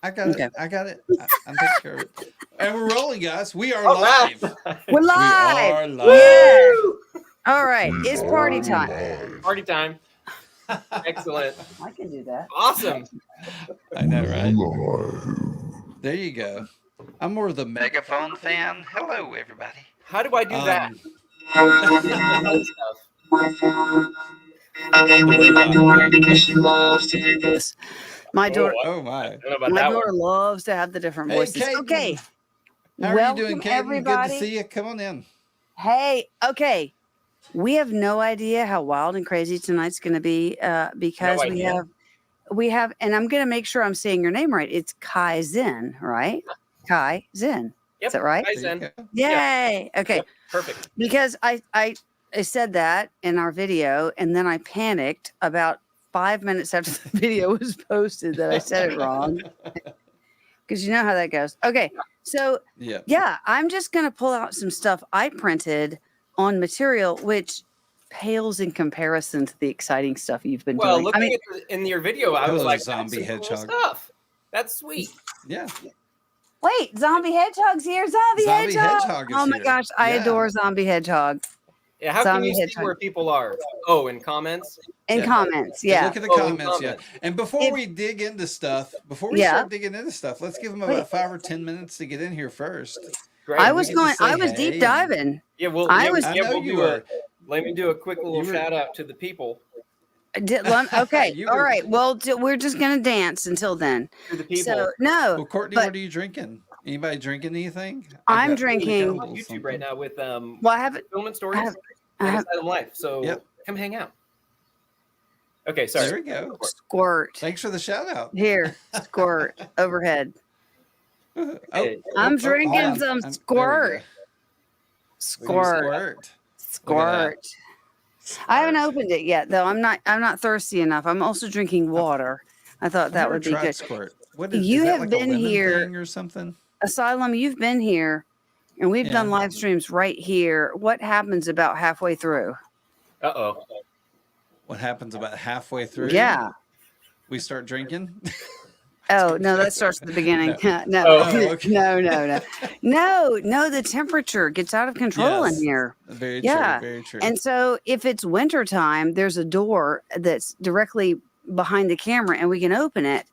I got Okay. it. I got it. I'm taking care of it. And we're rolling, guys. We are Oh, wow. live. We're We live. are Yeah. live. All right. It's party time. Party time. Excellent. I can do that. Awesome. I know, right? There you go. I'm more of the megaphone fan. Hello, everybody. How do I do that? Yes. My daughter. Oh my. I don't know about My that daughter one. loves to have the different Hey, voices. Caitlin. Okay. How are Welcome, you doing, Caitlin? everybody. Good to see you. Come on in. Hey. Okay. We have no idea how wild and crazy tonight's going to be because No idea. we have, and I'm going to make sure I'm saying your name right. It's Kaizen, right? Kaizen. Yep. Is that right? There you Kaizen. go. Yay. Okay. Yep. Perfect. Because I said that in our video, and then I panicked about 5 minutes after the video was posted that I said it wrong. Because you know how that goes. Okay. So Yeah. yeah, I'm just going to pull out some stuff I printed on material, which pales in comparison to the exciting stuff you've been Well, doing. looking in your video, I was Hello, like, zombie that's some cool hedgehog. stuff. That's sweet. Yeah. Wait, Zombie Hedgehog's here. Zombie Hedgehog. Is Oh my here. gosh, I Yeah. adore Zombie Hedgehog. Yeah, how can Zombie you see hedgehog. where people are? Oh, in comments? In Yeah. comments, Hey, yeah. look at the Oh, in comments, yeah. comments. And before If- we dig into stuff, before we Yeah. start digging into stuff, let's give them Wait. about 5 or 10 minutes to get in here first. Great. I we was can just say deep hey and- diving. Yeah, well, I yeah, was- I yeah, know we'll you do were. let me do a quick little You were- shout out to the people. Okay, You all were- right. Well, we're just gonna dance until then. To the people. So no, Well, Courtney, but what are you drinking? Anybody drinking anything? I'm got drinking- I'm on YouTube right now with well, I haven't. Filament Stories have- and Asylum Life. So Yep. come hang out. Okay, There sorry. we go. Squirt Thanks for the shout out. here. Squirt overhead. Hey, I'm hold drinking on. some There we squirt. go. Squirt. Squirt. Squirt. I haven't opened it yet, though. I'm not thirsty enough. I'm also drinking water. I thought I've that never would be tried good. Squirt. What is, You is that have like been a lemon here- thing or something? Asylum, you've been here, and we've done Yeah. live streams right here. What happens about halfway through? Uh-oh. What happens about halfway through? Yeah. We start drinking? Oh no, that starts at the beginning. No, Oh, okay. no. The temperature gets out of control Yes. in here. Very Yeah. true. Very true. And so if it's wintertime, there's a door that's directly behind the camera and we can open it.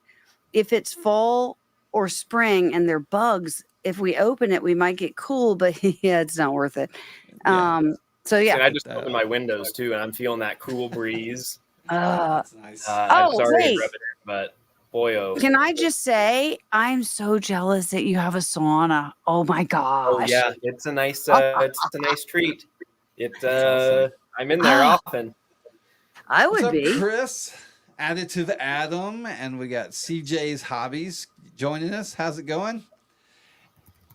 If it's fall or spring and there are bugs, if we open it, we might get cool, but yeah, it's not worth it. Yeah. So And yeah. I just opened my windows too, and I'm feeling that cool breeze. That's nice. I'm Oh, sorry wait. to rub it in, but boy, Can I just say, I'm so jealous that you have a sauna. Oh my gosh. Oh yeah, it's a nice treat. It awesome. I'm in there often. I What's would up, be. Chris? Added to the Atom, and we got CJ's Hobbies joining us. How's it going?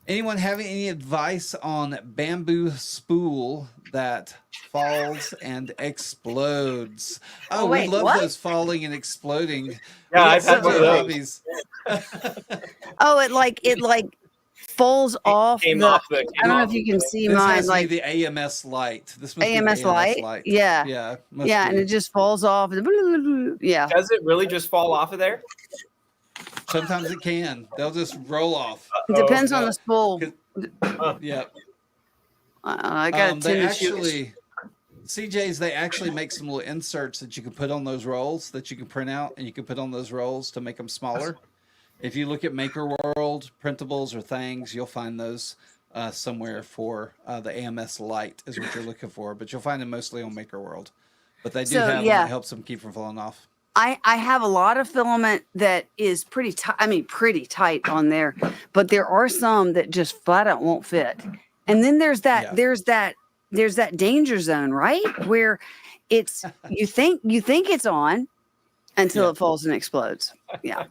Anyone having any advice on bamboo spool that falls and explodes? Oh, Wait, we love what? those falling and exploding. Yeah, We got I've had one of CJ those. Hobbies. Oh, it falls off. Came the, off the. I don't know if you can see This mine, has to like be the AMS light. This must AMS be the AMS light. light. Yeah. Yeah. Must Yeah, be. and it just falls off. Yeah. Does it really just fall off of there? Sometimes it can. They'll just roll off. It depends on no. the spool. Yeah. I got a They tin of shoes. actually, CJ's, they actually make some little inserts that you can put on those rolls that you can print out and you can put on those rolls to make them smaller. If you look at Maker World, printables or things, you'll find those somewhere for the AMS light is what you're looking for. But you'll find them mostly on Maker World. But they do have them that helps them keep from falling off. I have a lot of filament that is pretty tight. I mean, pretty tight on there, but there are some that just flat out won't fit. And then there's that, there's that danger zone, right? Where it's, you think it's on until it falls and explodes. Yeah.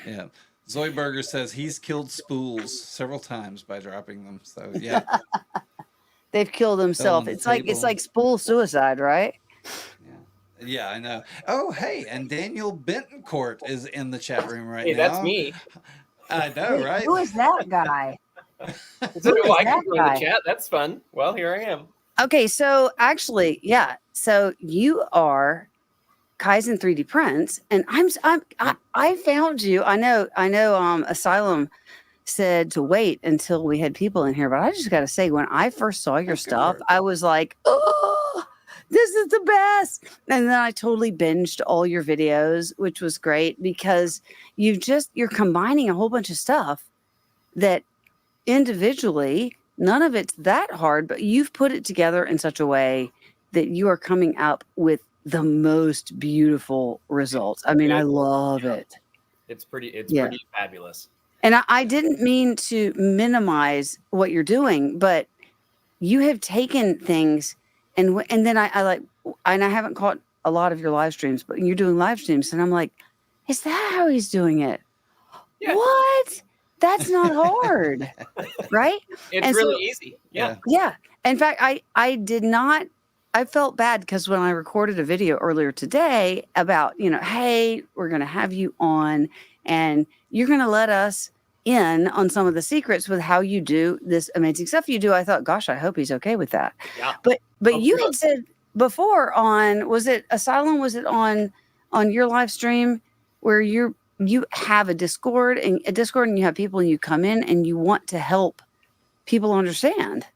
Yeah. Zoe Berger says he's killed spools several times by dropping them. So yeah. They've killed themselves. the It's like table. spool suicide, right? Yeah, I know. Oh, hey, and Daniel Bentoncourt is in the chat room right Hey, now. that's me. I know, right? Who is that guy? So Who is I can that join guy? the chat. That's fun. Well, here I am. Okay, so actually, yeah. So you are Kaizen 3D prints, and I found you. I know. Asylum said to wait until we had people in here, but I just got to say, when I first saw your stuff, I was like, oh, this is the best. And then I totally binged all your videos, which was great because you're combining a whole bunch of stuff that individually, none of it's that hard, but you've put it together in such a way that you are coming up with the most beautiful results. I mean, I love it. It's pretty fabulous. And I didn't mean to minimize what you're doing, but you have taken things and then I like, and I haven't caught a lot of your live streams, but you're doing live streams and I'm like, is that how he's doing it? Yeah. What? That's not hard, right? It's really easy. Yeah. Yeah. In fact, I felt bad because when I recorded a video earlier today about, hey, we're going to have you on and you're going to let us in on some of the secrets with how you do this amazing stuff you do. I thought, gosh, I hope he's okay with that. Yeah. But you had said before was it Asylum? Was it on your live stream where you have a Discord and you have people and you come in and you want to help people understand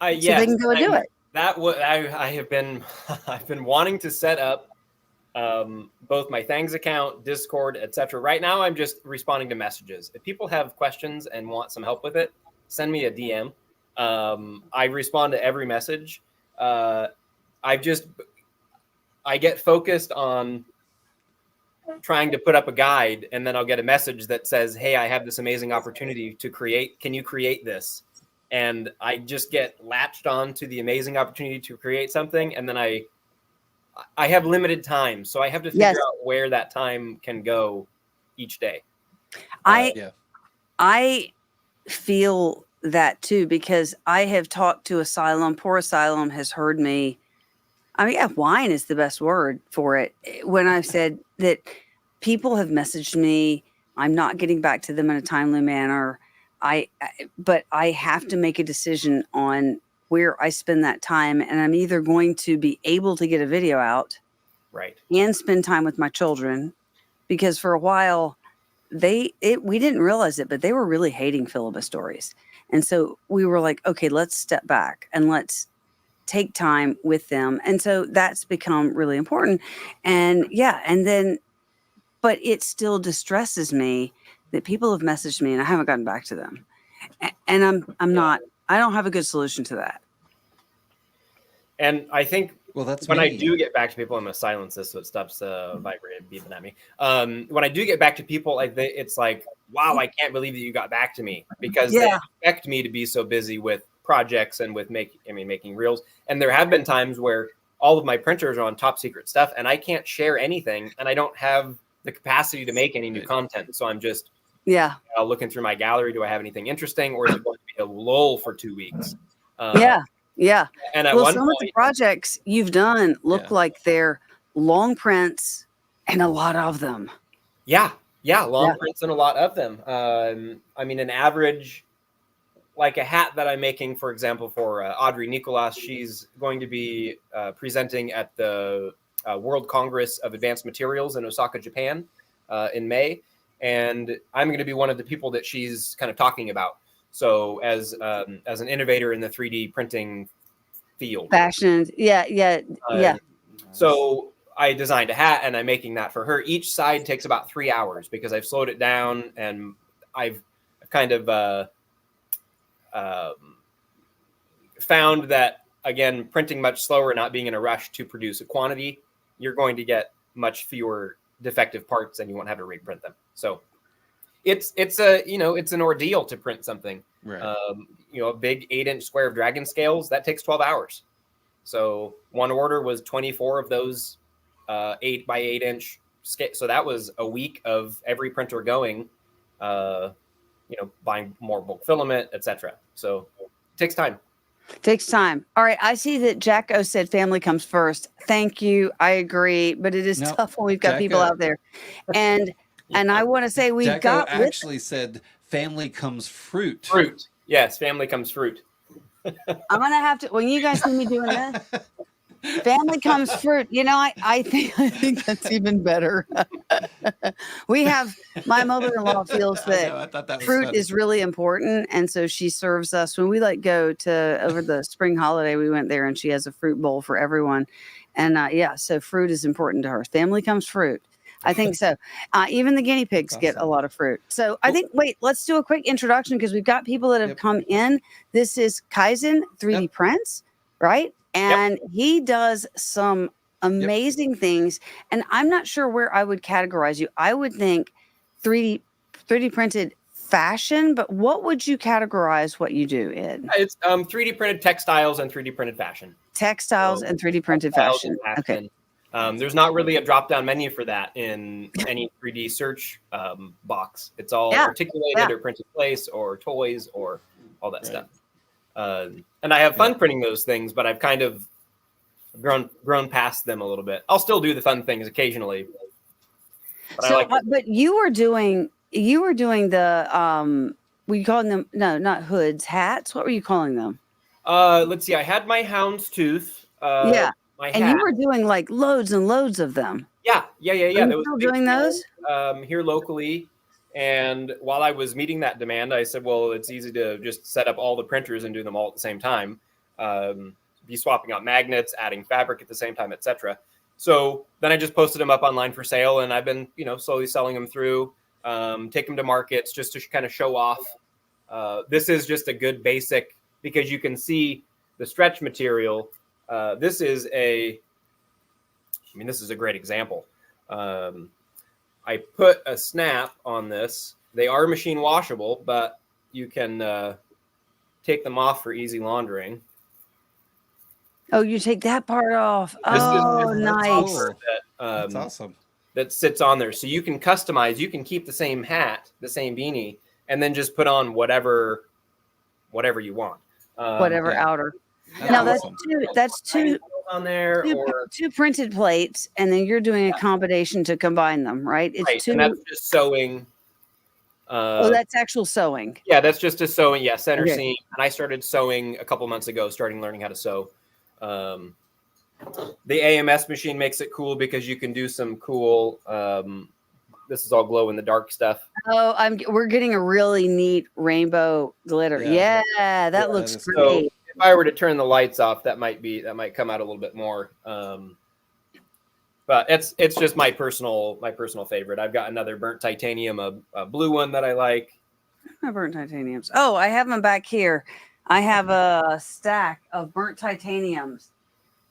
so they can go do it. I have been I've been wanting to set up both my Thangs account, Discord, etc. Right now, I'm just responding to messages. If people have questions and want some help with it, send me a DM. I respond to every message. I get focused on trying to put up a guide, and then I'll get a message that says, "Hey, I have this amazing opportunity to create. Can you create this?" And I just get latched on to the amazing opportunity to create something, and then I have limited time, so I have to figure out where that time can go each day. I feel that too, because I have talked to Asylum. Poor Asylum has heard me. I mean, whine is the best word for it. When I've said that people have messaged me, I'm not getting back to them in a timely manner. But I have to make a decision on where I spend that time, and I'm either going to be able to get a video out, right, and spend time with my children, because for a while we didn't realize it, but they were really hating Philibus stories, and so we were like, okay, let's step back and let's take time with them, and so that's become really important, and but it still distresses me that people have messaged me and I haven't gotten back to them, and I don't have a good solution to that. And I think that's when I do get back to people, I'm going to silence this so it stops vibrating, beeping at me. When I do get back to people, it's like, wow, I can't believe that you got back to me, because they expect me to be so busy with projects and with making reels. And there have been times where all of my printers are on top secret stuff and I can't share anything, and I don't have the capacity to make any new content. So I'm just looking through my gallery. Do I have anything interesting, or is it going to be a lull for 2 weeks? Yeah. And at some of the projects you've done look like they're long prints and a lot of them. Long prints and a lot of them. I mean, an average, like a hat that I'm making, for example, for Audrey Nicolas, she's going to be presenting at the World Congress of Advanced Materials in Osaka, Japan in May. And I'm going to be one of the people that she's kind of talking about. So as an innovator in the 3D printing field. Fashion. Yeah. So I designed a hat and I'm making that for her. Each side takes about 3 hours because I've slowed it down, and I've kind of found that, again, printing much slower, not being in a rush to produce a quantity, you're going to get much fewer defective parts and you won't have to reprint them. So it's an ordeal to print something. Right. A big 8-inch square of dragon scales, that takes 12 hours. So one order was 24 of those 8 by 8 inch scale. So that was a week of every printer going, buying more bulk filament, etc. So it takes time. Takes time. All right. I see that Jacko said family comes first. Thank you. I agree. But it is tough when we've got people out there. And I want to say Jacko actually said family comes fruit. Fruit. Yes, family comes fruit. I'm going to have to, when you guys see me doing this, Family comes fruit. I think that's even better. We have my mother-in-law feels that I thought that was fruit funny. is really important, and so she serves us when we go to over the spring holiday. We went there, and she has a fruit bowl for everyone, and so fruit is important to her. Family comes fruit. I think so. Even the guinea pigs get a awesome. lot of fruit. So I think, wait, let's do a quick introduction because we've got people that have come in. This is Kaizen3D Prints, right? And he does some amazing things. And I'm not sure where I would categorize you. I would think 3D printed fashion, but what would you categorize what you do, Ed? It's 3D printed textiles and 3D printed fashion. Textiles and 3D printed fashion. Okay. There's not really a drop-down menu for that in any 3D search box. It's all articulated or printed place or toys or all that stuff. And I have fun printing those things, but I've kind of grown past them a little bit. I'll still do the fun things occasionally. But but you were doing the were you calling them not hoods, hats? What were you calling them? Let's see. I had my houndstooth. My and hat. You were doing like loads and loads of them. Yeah. Are you still doing those? Here locally. And while I was meeting that demand, I said, well, it's easy to just set up all the printers and do them all at the same time. Be swapping out magnets, adding fabric at the same time, etc. So then I just posted them up online for sale, and I've been, slowly selling them through, take them to markets just to kind of show off. This is just a good basic because you can see the stretch material. This is a great example. I put a snap on this. They are machine washable, but you can take them off for easy laundering. Oh, you take that part off. This is nice. That's awesome. That sits on there. So you can customize. You can keep the same hat, the same beanie, and then just put on whatever you want. Whatever outer. That's awesome. That's two on there, two printed plates, and then you're doing a combination to combine them, right? It's two. And that's just sewing. That's actual sewing. Yeah, that's just a sewing. Yeah, center seam. And I started sewing a couple months ago, learning how to sew. The AMS machine makes it cool because you can do some cool. This is all glow in the dark stuff. Oh, we're getting a really neat rainbow glitter. Yeah, that looks great. So if I were to turn the lights off, that might come out a little bit more. But it's just my personal favorite. I've got another burnt titanium, a blue one that I like. Burnt titaniums. Oh, I have them back here. I have a stack of burnt titaniums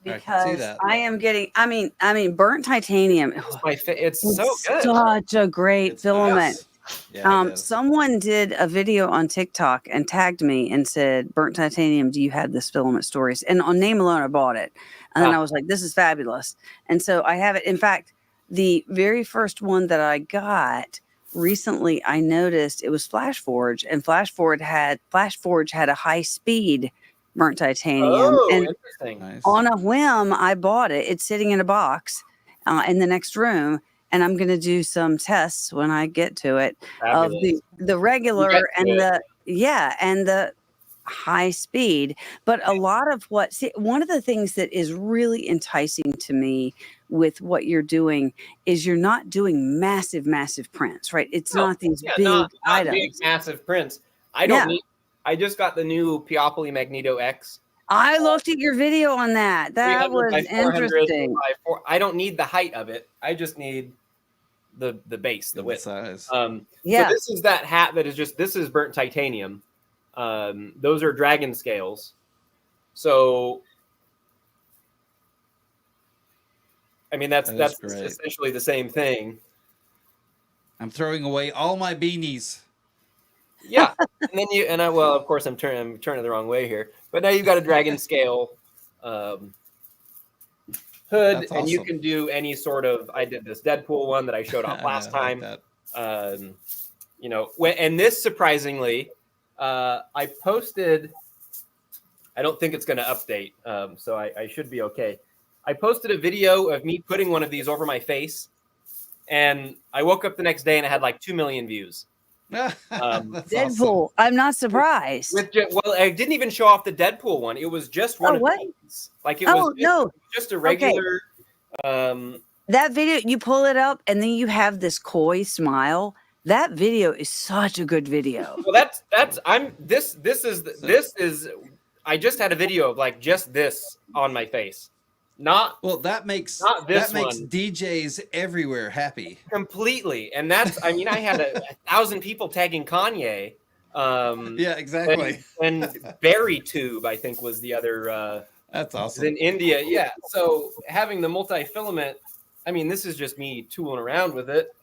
because I am getting. I mean, burnt titanium. It's so good. Such a great filament. Nice. Yeah, someone did a video on TikTok and tagged me and said, "Burnt titanium, do you have this filament stories?" And on name alone, I bought it, and then I was like, "This is fabulous." And so I have it. In fact, the very first one that I got recently, I noticed it was Flash Forge, and Flash Forge had a high speed burnt titanium. And interesting. On a whim, I bought it. It's sitting in a box in the next room. And I'm going to do some tests when I get to it of the regular and the high speed. But a lot of one of the things that is really enticing to me with what you're doing is you're not doing massive prints, right? It's not these big items. Big, massive prints. I just got the new Peopoly Magneto X. I looked at your video on that. That was interesting. I don't need the height of it. I just need the base, the width. Size. So this is that hat that is this is burnt titanium. Those are dragon scales. So I mean that's essentially the same thing. I'm throwing away all my beanies. Yeah, and then of course I'm turning the wrong way here. But now you've got a dragon scale hood, and you can do any sort of. I did this Deadpool one that I showed off last time. And this surprisingly, I posted. I don't think it's going to update, so I should be okay. I posted a video of me putting one of these over my face, and I woke up the next day and I had like 2 million views. That's Deadpool. awesome. I'm not surprised. Well, I didn't even show off the Deadpool one. It was just one of what? these. Like it was just a regular. That video, you pull it up, and then you have this coy smile. That video is such a good video. Well, this is. I just had a video of like just this on my face. That makes DJs everywhere happy completely, and that's. I mean, I had 1,000 people tagging Kanye. Yeah, exactly. And BerryTube, I think, was the other. That's awesome. In India, yeah. So having the multi-filament, I mean, this is just me tooling around with it.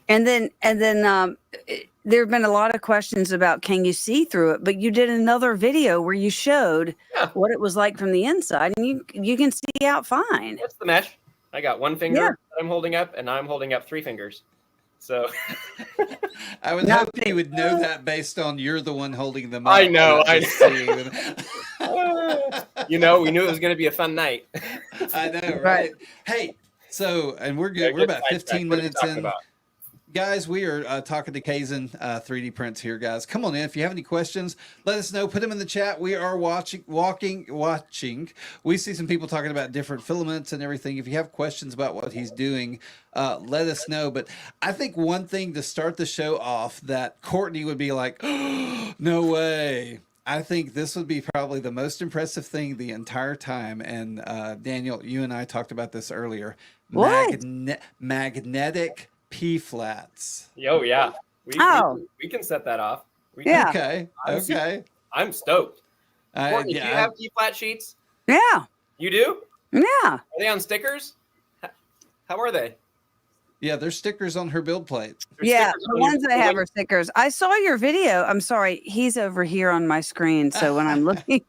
And then there have been a lot of questions about can you see through it, but you did another video where you showed what it was like from the inside, and you can see out fine. That's the mesh. I got one finger that I'm holding up, and now I'm holding up 3 fingers. So I would hope you would know that based on you're the one holding them up. I know. You know, we knew it was going to be a fun night. I know, right? Hey, so, and we're good. We're about 15 minutes in. Guys, we are talking to Kaizen 3D Prints here, guys. Come on in. If you have any questions, let us know. Put them in the chat. We are watching. We see some people talking about different filaments and everything. If you have questions about what he's doing, let us know. But I think one thing to start the show off that Courtney would be like, oh, no way. I think this would be probably the most impressive thing the entire time. And Daniel, you and I talked about this earlier. What? Magnetic P-flats. Oh yeah, we can set that off. Okay. I'm stoked. Courtney, do you have P-flat sheets? Yeah. You do? Yeah. Are they on stickers? How are they? Yeah, there's stickers on her build plate. The ones I have are stickers. I saw your video. I'm sorry, he's over here on my screen. So when I'm looking,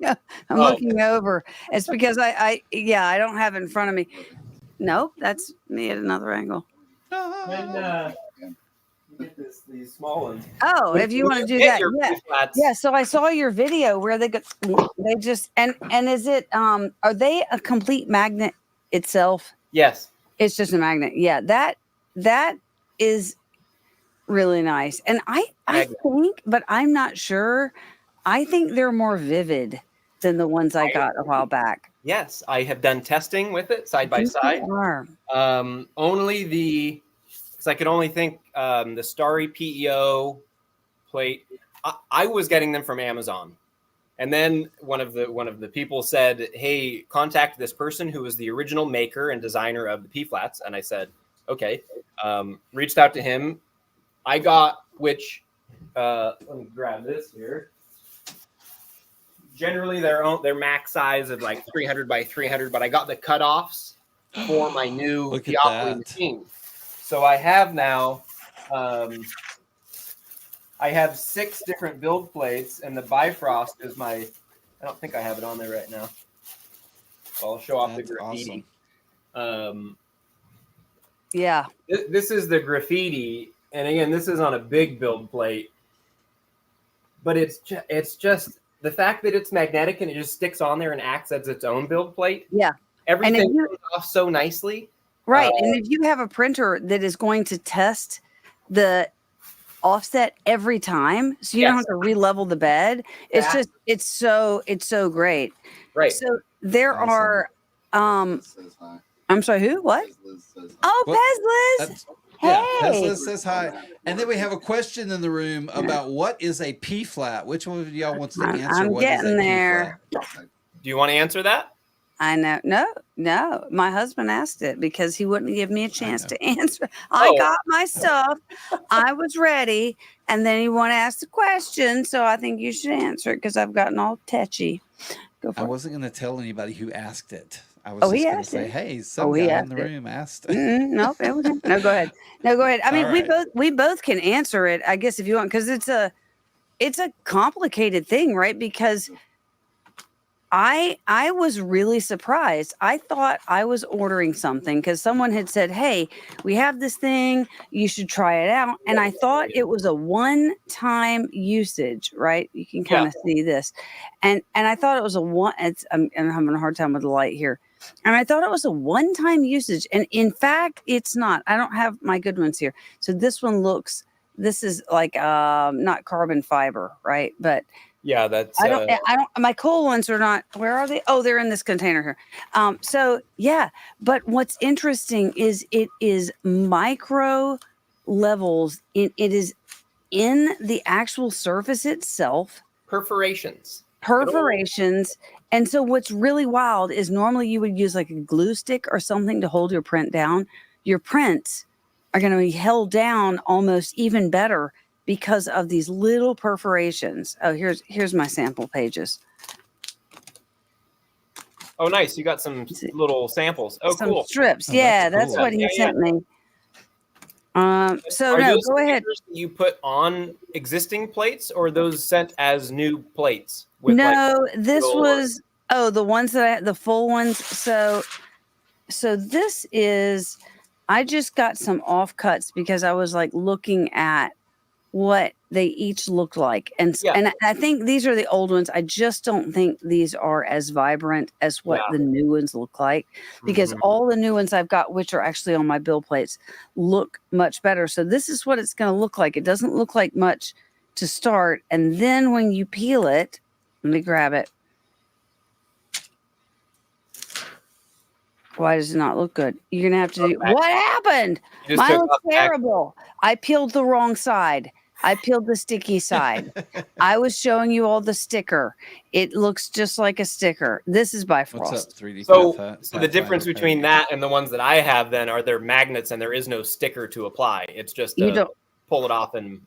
looking over. It's because I don't have it in front of me. Nope, that's me at another angle. When you get these small ones. Oh, if you want to do that, yeah. So I saw your video where they just and is it are they a complete magnet itself? Yes, it's just a magnet. Yeah, that is really nice, and I think, but I'm not sure. I think they're more vivid than the ones I got a while back. Yes, I have done testing with it side by side. Only because I could only think the Starry PEO plate. I was getting them from Amazon, and then one of the people said, "Hey, contact this person who was the original maker and designer of the P-flats." And I said, "Okay." Reached out to him. I got let me grab this here. Generally, their max size of like 300 by 300, but I got the cutoffs for my new Diopoli machine. So I have now, I have 6 different build plates, and the Bifrost is I don't think I have it on there right now. I'll show off the graffiti. Awesome. Yeah. This is the graffiti, and again, this is on a big build plate, but it's just the fact that it's magnetic and it just sticks on there and acts as its own build plate. Yeah. Everything comes off so nicely. Right. And if you have a printer that is going to test the offset every time, so you don't have to re-level the bed, it's so great. Right. So there are I'm sorry, who? What? Oh, Pez Liz. Yeah, Pez says hi. And then we have a question in the room about what is a P-flat? Which one of y'all wants to answer? I'm getting there. Do you want to answer that? I know. No. My husband asked it because he wouldn't give me a chance to answer. I got my stuff. I was ready. And then he wanted to ask the question. So I think you should answer it because I've gotten all tetchy. Go for it. I wasn't going to tell anybody who asked it. I was just going to say, hey, some guy in the room asked. No, it wasn't. No, go ahead. I mean, we both can answer it, I guess, if you want, because it's a complicated thing, right? Because I was really surprised. I thought I was ordering something because someone had said, hey, we have this thing, you should try it out. And I thought it was a one-time usage, right? You can kind of see this. And I thought it was I'm having a hard time with the light here. And I thought it was a one-time usage. And in fact, it's not. I don't have my good ones here. So this one looks this is like not carbon fiber, right? But Yeah, that's I don't my cool ones are not. Where are they? Oh, they're in this container here. So yeah, but what's interesting is it is micro levels. It is in the actual surface itself. perforations. And so what's really wild is normally you would use like a glue stick or something to hold your print down. Your prints are going to be held down almost even better because of these little perforations. Oh, here's my sample pages. Oh, nice. You got some little samples. Oh, some cool. strips. Oh, yeah, that's that's cool. what he Yeah, sent me. So Are no, those go ahead. stickers that you put on existing plates, or are those sent as new plates? With No, this little- was the ones that the full ones. So this is, I just got some offcuts because I was like looking at what they each looked like, and I think these are the old ones. I just don't think these are as vibrant as what the new ones look like, because all the new ones I've got, which are actually on my bill plates, look much better. So this is what it's going to look like. It doesn't look like much to start, and then when you peel it, let me grab it. Why does it not look good? You're gonna have to do. What happened? Mine looks terrible. I peeled the wrong side. I peeled the sticky side. I was showing you all the sticker. It looks just like a sticker. This is Bifrost. What's up, 3D? So the difference between that and the ones that I have then are they're magnets and there is no sticker to apply. It's just you don't pull it off and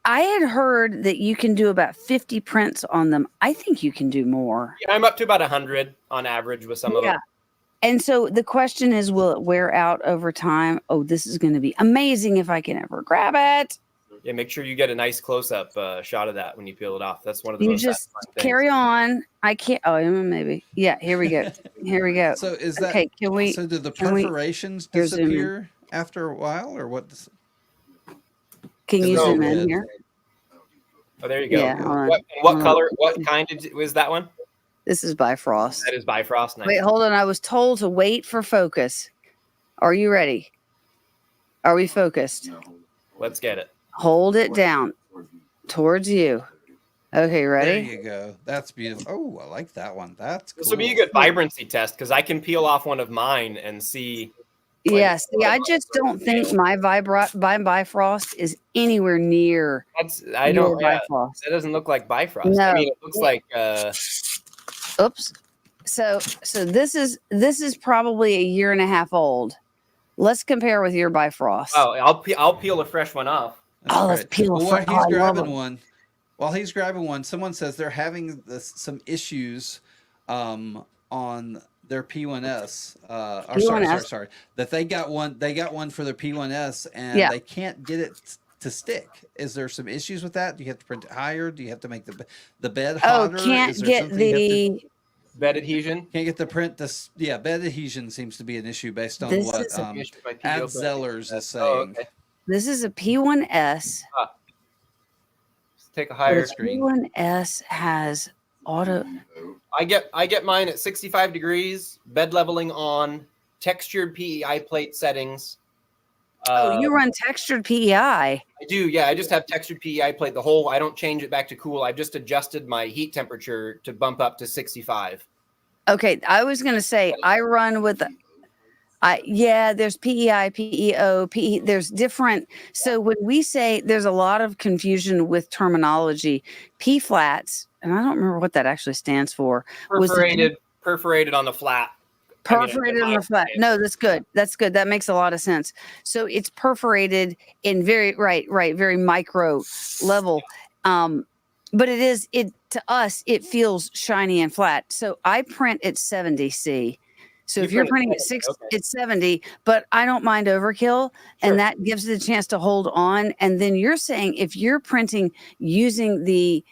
I had heard that you can do about 50 prints on them. I think you can do more. Yeah, I'm up to about 100 on average with some of them. And so the question is, will it wear out over time? Oh, this is going to be amazing if I can ever grab it. Yeah, make sure you get a nice close-up shot of that when you peel it off. That's one of the you most just satisfying carry things. on. I can't. Oh, maybe. Yeah, here we go. Here we go. So is that okay? Can we? So do the perforations disappear after a while, or what? Can you zoom in here? Oh, there you go. Yeah, what color? What kind was that one? This is Bifrost. That is Bifrost. Nice. Wait, hold on. I was told to wait for focus. Are you ready? Are we focused? Let's get it. Hold it down towards you. Okay, ready? There you go. That's beautiful. Oh, I like that one. That's cool. This will be a good vibrancy test because I can peel off one of mine and see. Yeah, see, I just don't think my Bifrost is anywhere near. I don't. Bifrost. That doesn't look like Bifrost. No. I mean, it looks like. Oops. So this is probably a year and a half old. Let's compare with your Bifrost. Oh, I'll peel a fresh one off. Let's peel a fresh one. While he's grabbing one, someone says they're having some issues on their P1S. Sorry. That they got one for their P1S and they can't get it to stick. Is there some issues with that? Do you have to print it higher? Do you have to make the bed hotter? Can't get the bed adhesion. Can't get the print. Bed adhesion seems to be an issue based on what Zellers is saying. Oh, okay. This is a P1S. Take a higher screen. P1S has auto. I get mine at 65 degrees, bed leveling on, textured PEI plate settings. You run textured PEI. I do, yeah. I just have textured PEI plate the whole. I don't change it back to cool. I've just adjusted my heat temperature to bump up to 65. Okay, I was gonna say I run with. There's PEI, PEO, PE. There's different. So when we say there's a lot of confusion with terminology, P flats, and I don't remember what that actually stands for. Perforated on the flat. Perforated on the flat. No, that's good. That's good. That makes a lot of sense. So it's perforated in very micro level. But to us, it feels shiny and flat. So I print at 70 C. So if you're printing at 60, it's 70, but I don't mind overkill. And that gives it a chance to hold on. And then you're saying if you're printing using the,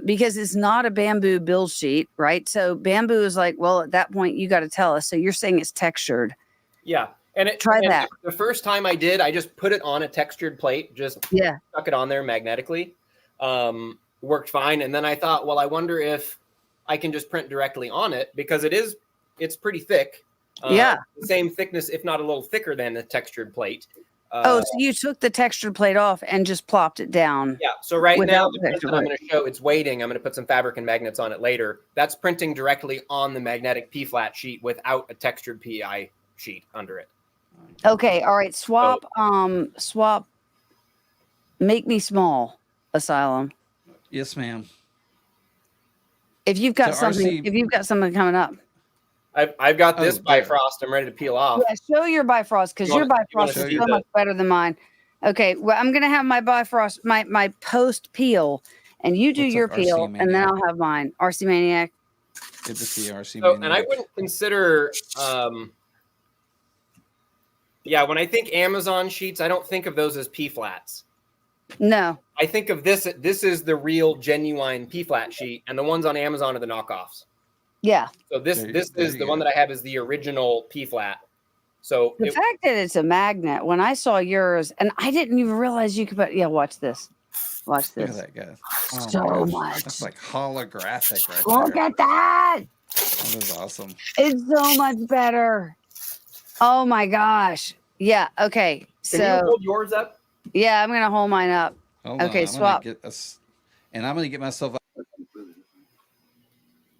because it's not a bamboo build sheet, right? So bamboo is like, well, at that point you got to tell us. So you're saying it's textured. Yeah. And try that. The first time I did, I just put it on a textured plate, just stuck it on there magnetically. Worked fine. And then I thought, well, I wonder if I can just print directly on it because it's pretty thick. The same thickness, if not a little thicker than a textured plate. So you took the textured plate off and just plopped it down. Yeah. So right now, without the the print textured that I'm plate. going to show, it's waiting. I'm going to put some fabric and magnets on it later. That's printing directly on the magnetic P-flat sheet without a textured PI sheet under it. Okay. All right. Swap. Swap. Make me small. Asylum. Yes, ma'am. If you've got So something, RC if you've got something coming up. I've got this there. Bifrost. I'm ready to peel off. Yeah, show your Bifrost because You your wanna Bifrost is see so the- much better than mine. Okay, well, I'm gonna have my Bifrost, my post peel, and you do What's up, your RC peel, and then Maniac? I'll have mine. RC Maniac. Good to see you, RC. So, and I Maniac. wouldn't consider, yeah, when I think Amazon sheets, I don't think of those as P-flats. No. I think of this. This is the real, genuine P-flat sheet, and the ones on Amazon are the knockoffs. Yeah. So this There is you the go. one that I have is the original P-flat. So The fact that it's a magnet, when I saw yours, and I didn't even realize you could put, yeah, watch this. Watch Look at this. that guy. Oh my So gosh. much. That's like holographic right Look there. at that. That is awesome. It's so much better. Oh my gosh. Yeah. Okay. can you So, hold yours up? yeah, I'm going to hold mine up. Hold Okay, on. swap. And I'm gonna get myself.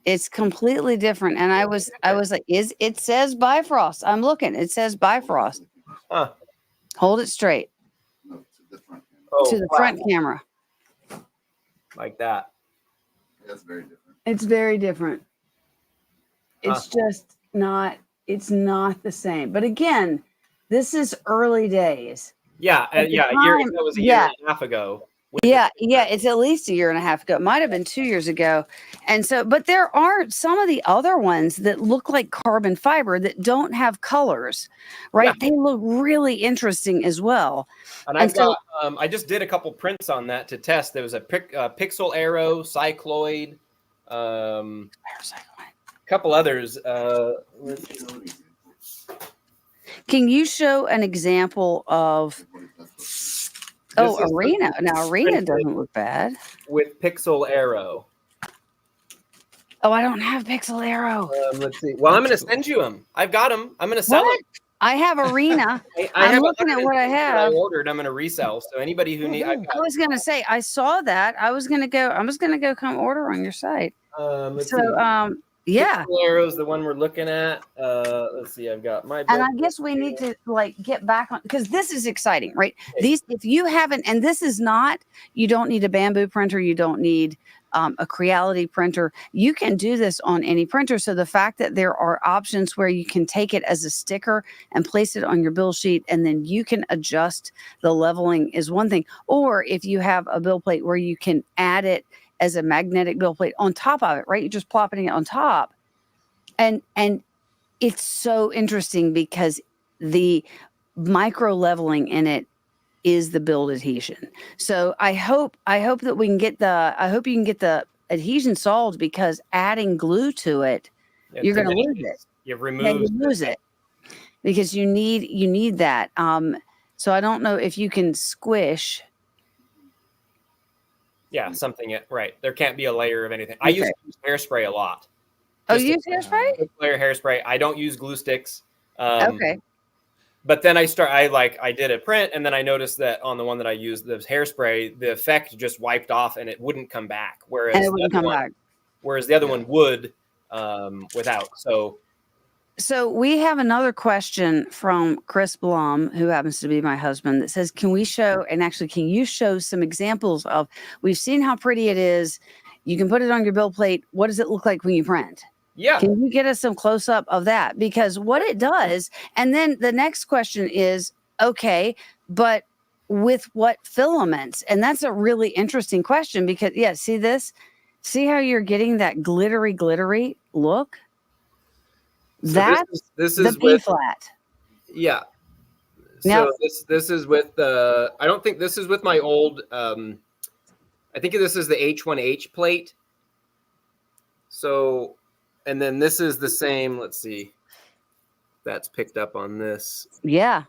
It's completely different. And I was like, it says Bifrost. I'm looking. It says Bifrost. Huh. Hold it straight Oh, to the flat, front camera. like that. That's very different. It's very different. It's just not, it's not the same. But again, this is early days. Yeah, At the yeah. time, That was a year and a half ago. Yeah, it's at least a year and a half ago. It might have been 2 years ago. And so, but there are some of the other ones that look like carbon fiber that don't have colors, right? Yeah. They look really interesting as well. And And I've got, I just did a couple prints on that to test. There was a Pixel Arrow, Cycloid, couple others. Let's see. Can you show an example of, This is Arena? Now, Arena printed. doesn't look bad. With Pixel Arrow. Oh, I don't have Pixel Arrow. Let's see. Well, I'm going to send you them. I've got them. I'm going to sell What? them. I have Arena. I I'm have looking at what I 150 that have. I ordered. I'm going to resell. So anybody who needs, I was gonna say I saw that. I was gonna go come order on your site. let's see. So yeah. Pixel Arrow is the one we're looking at. Let's see. I've got my. And I guess we need to like get back on because this is exciting, right? These, if you haven't, and this is not, you don't need a bamboo printer, you don't need a Creality printer. You can do this on any printer. So the fact that there are options where you can take it as a sticker and place it on your bill sheet, and then you can adjust the leveling is one thing. Or if you have a bill plate where you can add it as a magnetic bill plate on top of it, right? You're just plopping it on top. And it's so interesting because the micro leveling in it is the build adhesion. So I hope that we can get you can get the adhesion solved, because adding glue to it, you're going to lose it. You Yeah, remove. you lose it because you need that. So I don't know if you can squish. Yeah, something. Right. There can't be a layer of anything. I use hairspray a lot. Oh, Just you use hairspray? quick layer hairspray. I don't use glue sticks. Okay. But then I did a print, and then I noticed that on the one that I used, the hairspray, the effect just wiped off and it wouldn't come back. Whereas And it wouldn't come back. Whereas the other one would without. So we have another question from Chris Blum, who happens to be my husband, that says, can you show some examples of, we've seen how pretty it is. You can put it on your bill plate. What does it look like when you print? Yeah. Can you get us some close up of that? Because what it does, and then the next question is, okay, but with what filaments? And that's a really interesting question because, yeah, see this? See how you're getting that glittery look? So That's this the is B with flat. yeah. Now- So this is with I don't think this is with my old I think this is the H1H plate. So, and then this is the same. Let's see. That's picked up on this. Yeah.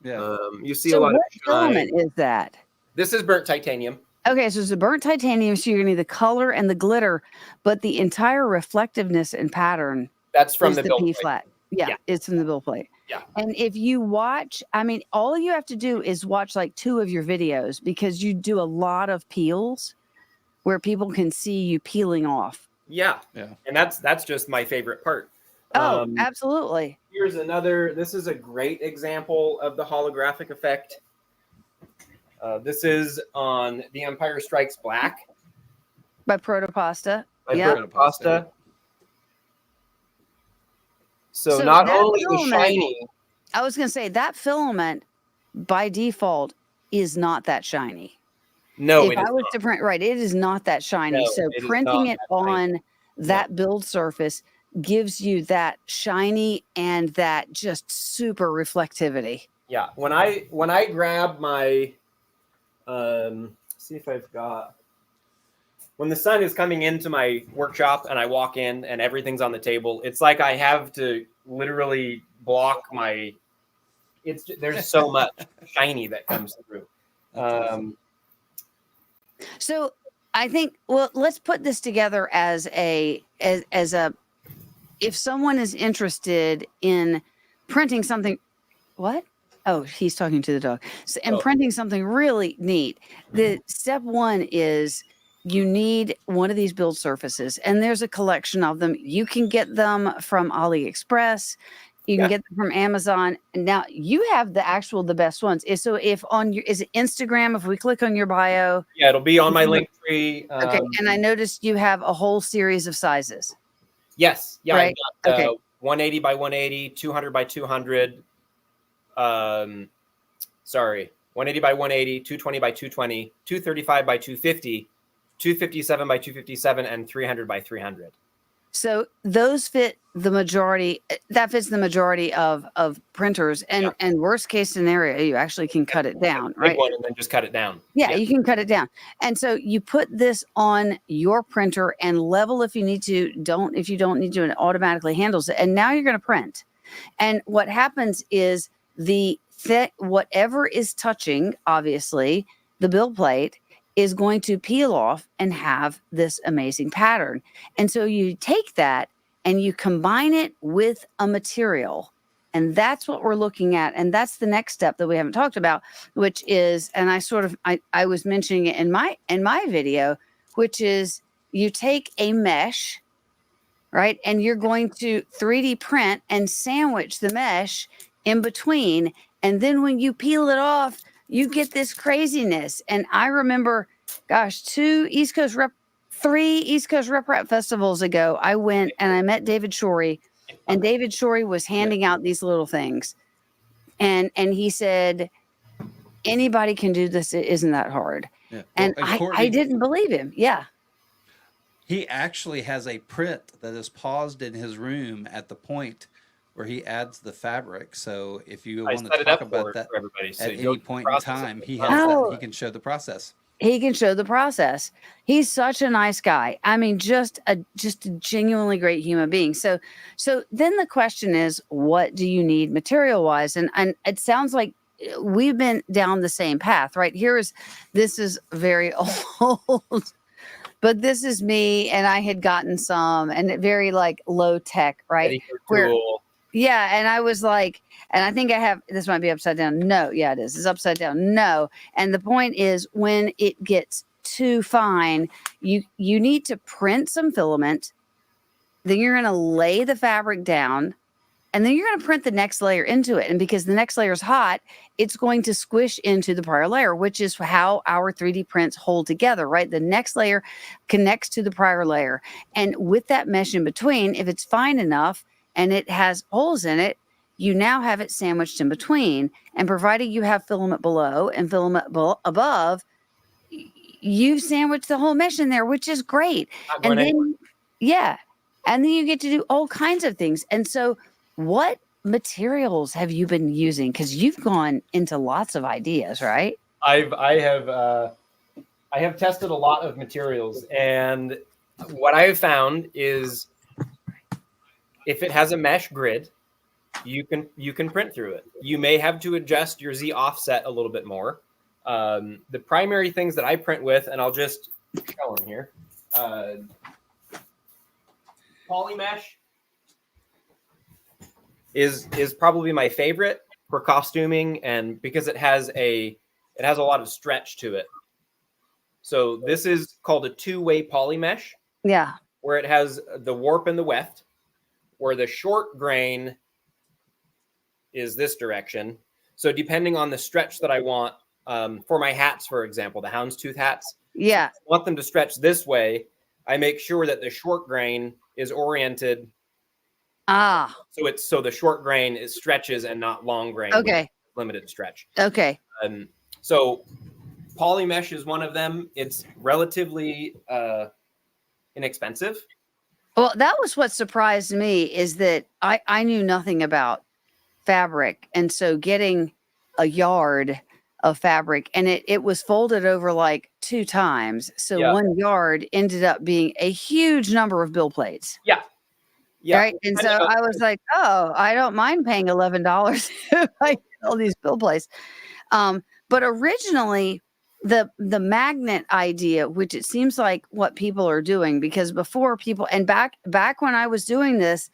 Yeah. You see So a lot what of shine. filament is that? This is burnt titanium. Okay, so it's a burnt titanium, so you're gonna need the color and the glitter, but the entire reflectiveness and pattern That's from is the the bill P plate. flat. Yeah, Yeah. it's in the bill plate. Yeah. And if you watch, I mean, all you have to do is watch like 2 of your videos because you do a lot of peels where people can see you peeling off. Yeah. And that's just my favorite part. Oh, absolutely. Here's another. This is a great example of the holographic effect. This is on The Empire Strikes Black By Protopasta. by Yeah. Protopasta. So not only the shiny. I was going to say that filament by default is not that shiny. No, if I was to print, right, it is not that shiny. No, so it is printing not it that shiny. on that build surface gives you that shiny and that just super reflectivity. Yeah. When I grab my, see if I've got. When the sun is coming into my workshop and I walk in and everything's on the table, it's like I have to literally block my. There's so much shiny that comes through. So I think, well, let's put this together as a if someone is interested in printing something, what? Oh, he's talking to the dog. So, and printing something really neat. The step 1 is you need one of these build surfaces, and there's a collection of them. You can get them from AliExpress. You can get them from Amazon. Now you have the best ones. So if on your, is it Instagram? If we click on your bio, yeah, it'll be on my link tree. Okay. And I noticed you have a whole series of sizes. Yes. Yeah. Right? I've got 180 by 180, 200 by 200. Sorry, 180 by 180, 220 by 220, 235 by 250, 257 by 257, and 300 by 300. So those fit the majority. That fits the majority of printers. And worst case scenario, you actually can cut it down, right? One and then just cut it down. Yeah, you can cut it down. And so you put this on your printer and level if you need to. If you don't need to, it automatically handles it. And now you're going to print. And what happens is whatever is touching, obviously, the build plate is going to peel off and have this amazing pattern. And so you take that and you combine it with a material. And that's what we're looking at. And that's the next step that we haven't talked about, which is, and I was mentioning it in my video, which is you take a mesh, right? And you're going to 3D print and sandwich the mesh in between. And then when you peel it off, you get this craziness. And I remember, gosh, 3 East Coast Rep Rap festivals ago, I went and I met David Shorey, and David Shorey was handing out these little things. And he said, anybody can do this. It isn't that hard. Yeah. And I didn't believe him. Yeah. He actually has a print that is paused in his room at the point where he adds the fabric. So if you want to talk about that at any point in time, he has that. He can show the process. He can show the process. He's such a nice guy. I mean, just a genuinely great human being. So then the question is, what do you need material wise? And it sounds like we've been down the same path, right? This is very old, but this is me, and I had gotten some, and very like low tech, right? Yeah, and I was like, and I think I have, this might be upside down. No, yeah, it is. It's upside down. No. And the point is, when it gets too fine, you need to print some filament. Then you're going to lay the fabric down, and then you're going to print the next layer into it. And because the next layer is hot, it's going to squish into the prior layer, which is how our 3D prints hold together, right? The next layer connects to the prior layer. And with that mesh in between, if it's fine enough, and it has holes in it, you now have it sandwiched in between. And provided you have filament below and filament above, you've sandwiched the whole mesh in there, which is great. And then, and then you get to do all kinds of things. And so what materials have you been using? Because you've gone into lots of ideas, right? I have tested a lot of materials, and what I have found is, if it has a mesh grid, you can print through it. You may have to adjust your Z offset a little bit more. The primary things that I print with, and I'll just show them here. Poly mesh. is probably my favorite for costuming, and because it has a lot of stretch to it. So this is called a two-way poly mesh. Yeah. Where it has the warp and the weft, where the short grain is this direction. So depending on the stretch that I want, for my hats, for example, the houndstooth hats, Yeah. if I want them to stretch this way, I make sure that the short grain is oriented. So the short grain is stretches and not long grain. Okay. Limited stretch. Okay. So poly mesh is one of them. It's relatively inexpensive. Well, that was what surprised me, is that I knew nothing about fabric. And so getting a yard of fabric, and it was folded over like 2 times. So Yeah. 1 yard ended up being a huge number of bill plates. Yeah. Yeah. Right. And so I was like, oh, I don't mind paying $11 if I get all these bill plates. But originally, the magnet idea, which it seems like what people are doing, because before people, and back when I was doing this,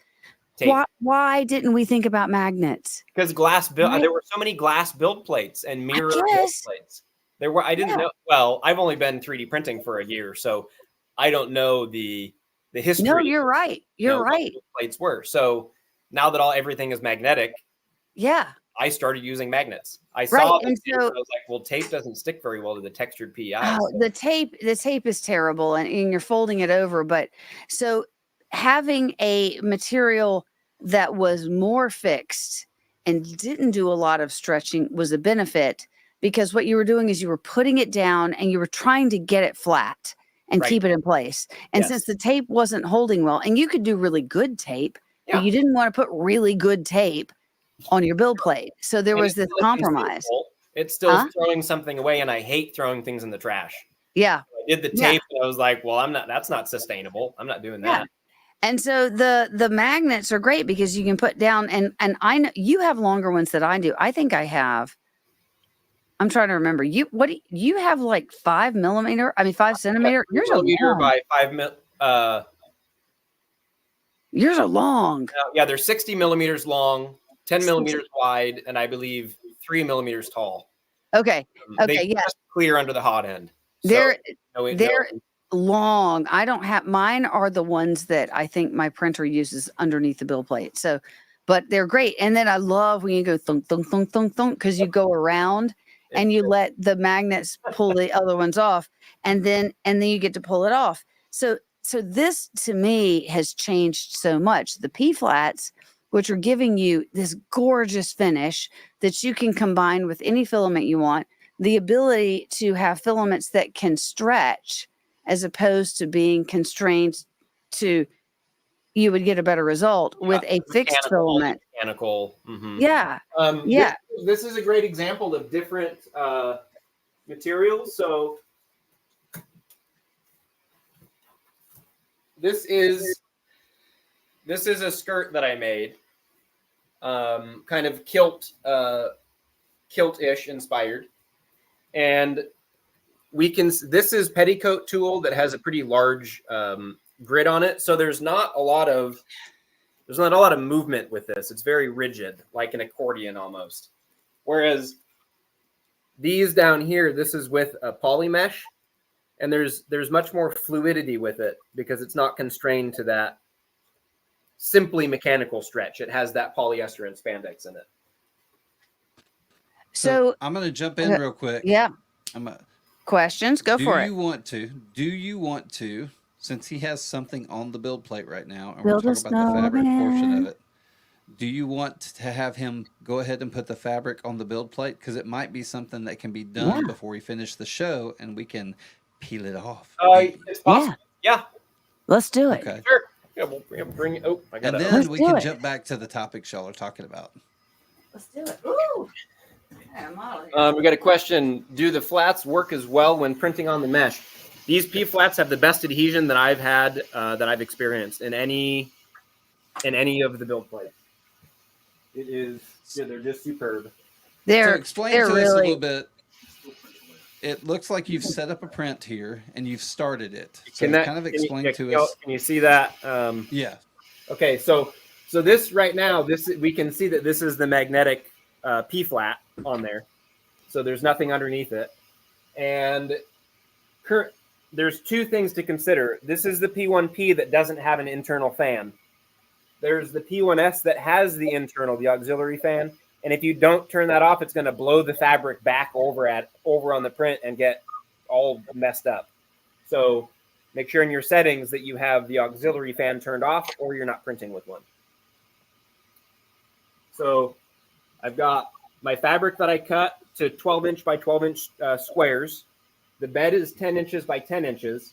why didn't we think about magnets? Because glass build, Right. there were so many glass build plates and mirror build guess. plates. There were, I didn't know. Well, I've only been 3D printing for a year, so I don't know the history. No, you're right. You're what right. build plates were. So now that everything is magnetic, Yeah. I started using magnets. I saw and the tape, so- and I was like, well, tape doesn't stick very well to the textured PEI. Oh, the tape is terrible, and you're folding it over. But so having a material that was more fixed and didn't do a lot of stretching was a benefit, because what you were doing is you were putting it down and you were trying to get it flat and Right. keep it in place. And Yes. since the tape wasn't holding well, and you could do really good tape, Yeah. but you didn't want to put really good tape on your build plate. So there And was it's this still compromise. consumable. It's still Huh? throwing something away, and I hate throwing things in the trash. Yeah. I did the Yeah. tape, and I was like, well, that's not sustainable. I'm not doing Yeah. that. And so the magnets are great because you can put down, and I know you have longer ones than I do. I think I have. I'm trying to remember. You have like 5 millimeter? I mean 5 centimeter. Yours are Millimeter long. by 5 mil. Yours are long. Yeah, they're 60 millimeters long, 10 millimeters wide, and I believe 3 millimeters tall. Okay. They Okay. Yeah. just clear under the hot end. So, They're long. I don't have, mine are the ones that I think my printer uses underneath the bill plate. So, but they're great. And then I love when you go thunk, thunk, thunk, thunk, thunk, because you go around and you let the magnets pull the other ones off, and then you get to pull it off. So this to me has changed so much. The P flats, which are giving you this gorgeous finish that you can combine with any filament you want, the ability to have filaments that can stretch as opposed to being constrained to, you would get a better result with a fixed filament. Mechanical. Mm-hmm. Yeah. Yeah. This is a great example of different materials. So this is a skirt that I made, kind of kilt-ish inspired, and this is petticoat tool that has a pretty large grid on it. So there's not a lot of movement with this. It's very rigid, like an accordion almost. Whereas these down here, this is with a poly mesh, and there's much more fluidity with it because it's not constrained to that simply mechanical stretch. It has that polyester and spandex in it. So I'm going to jump in real quick. Yeah. Questions? Go for it. Do you want to, since he has something on the build plate right now, and Build we're a talking about the fabric portion snowman. of it, do you want to have him go ahead and put the fabric on the build plate? Because it might be something that can be done before we finish the show, and we can peel it off. It's possible. Yeah. Let's do it. Okay. Sure. Yeah, we'll bring it. Oh, I got And it. then we can jump back to the topics y'all are talking about. Let's do it. Ooh. I'm out of here. We got a question. Do the flats work as well when printing on the mesh? These P flats have the best adhesion that I've had, that I've experienced in any of the build plates. It is, they're just superb. So explain to us a really little bit. It looks like you've set up a print here and you've started it. So kind of explain to us. Can you see that? Yeah. Okay, so So this right now, we can see that this is the magnetic P flat on there. So there's nothing underneath it. And there's two things to consider. This is the P1P that doesn't have an internal fan. There's the P1S that has the auxiliary fan. And if you don't turn that off, it's going to blow the fabric back over on the print and get all messed up. So make sure in your settings that you have the auxiliary fan turned off, or you're not printing with one. So I've got my fabric that I cut to 12-inch by 12-inch squares. The bed is 10 inches by 10 inches.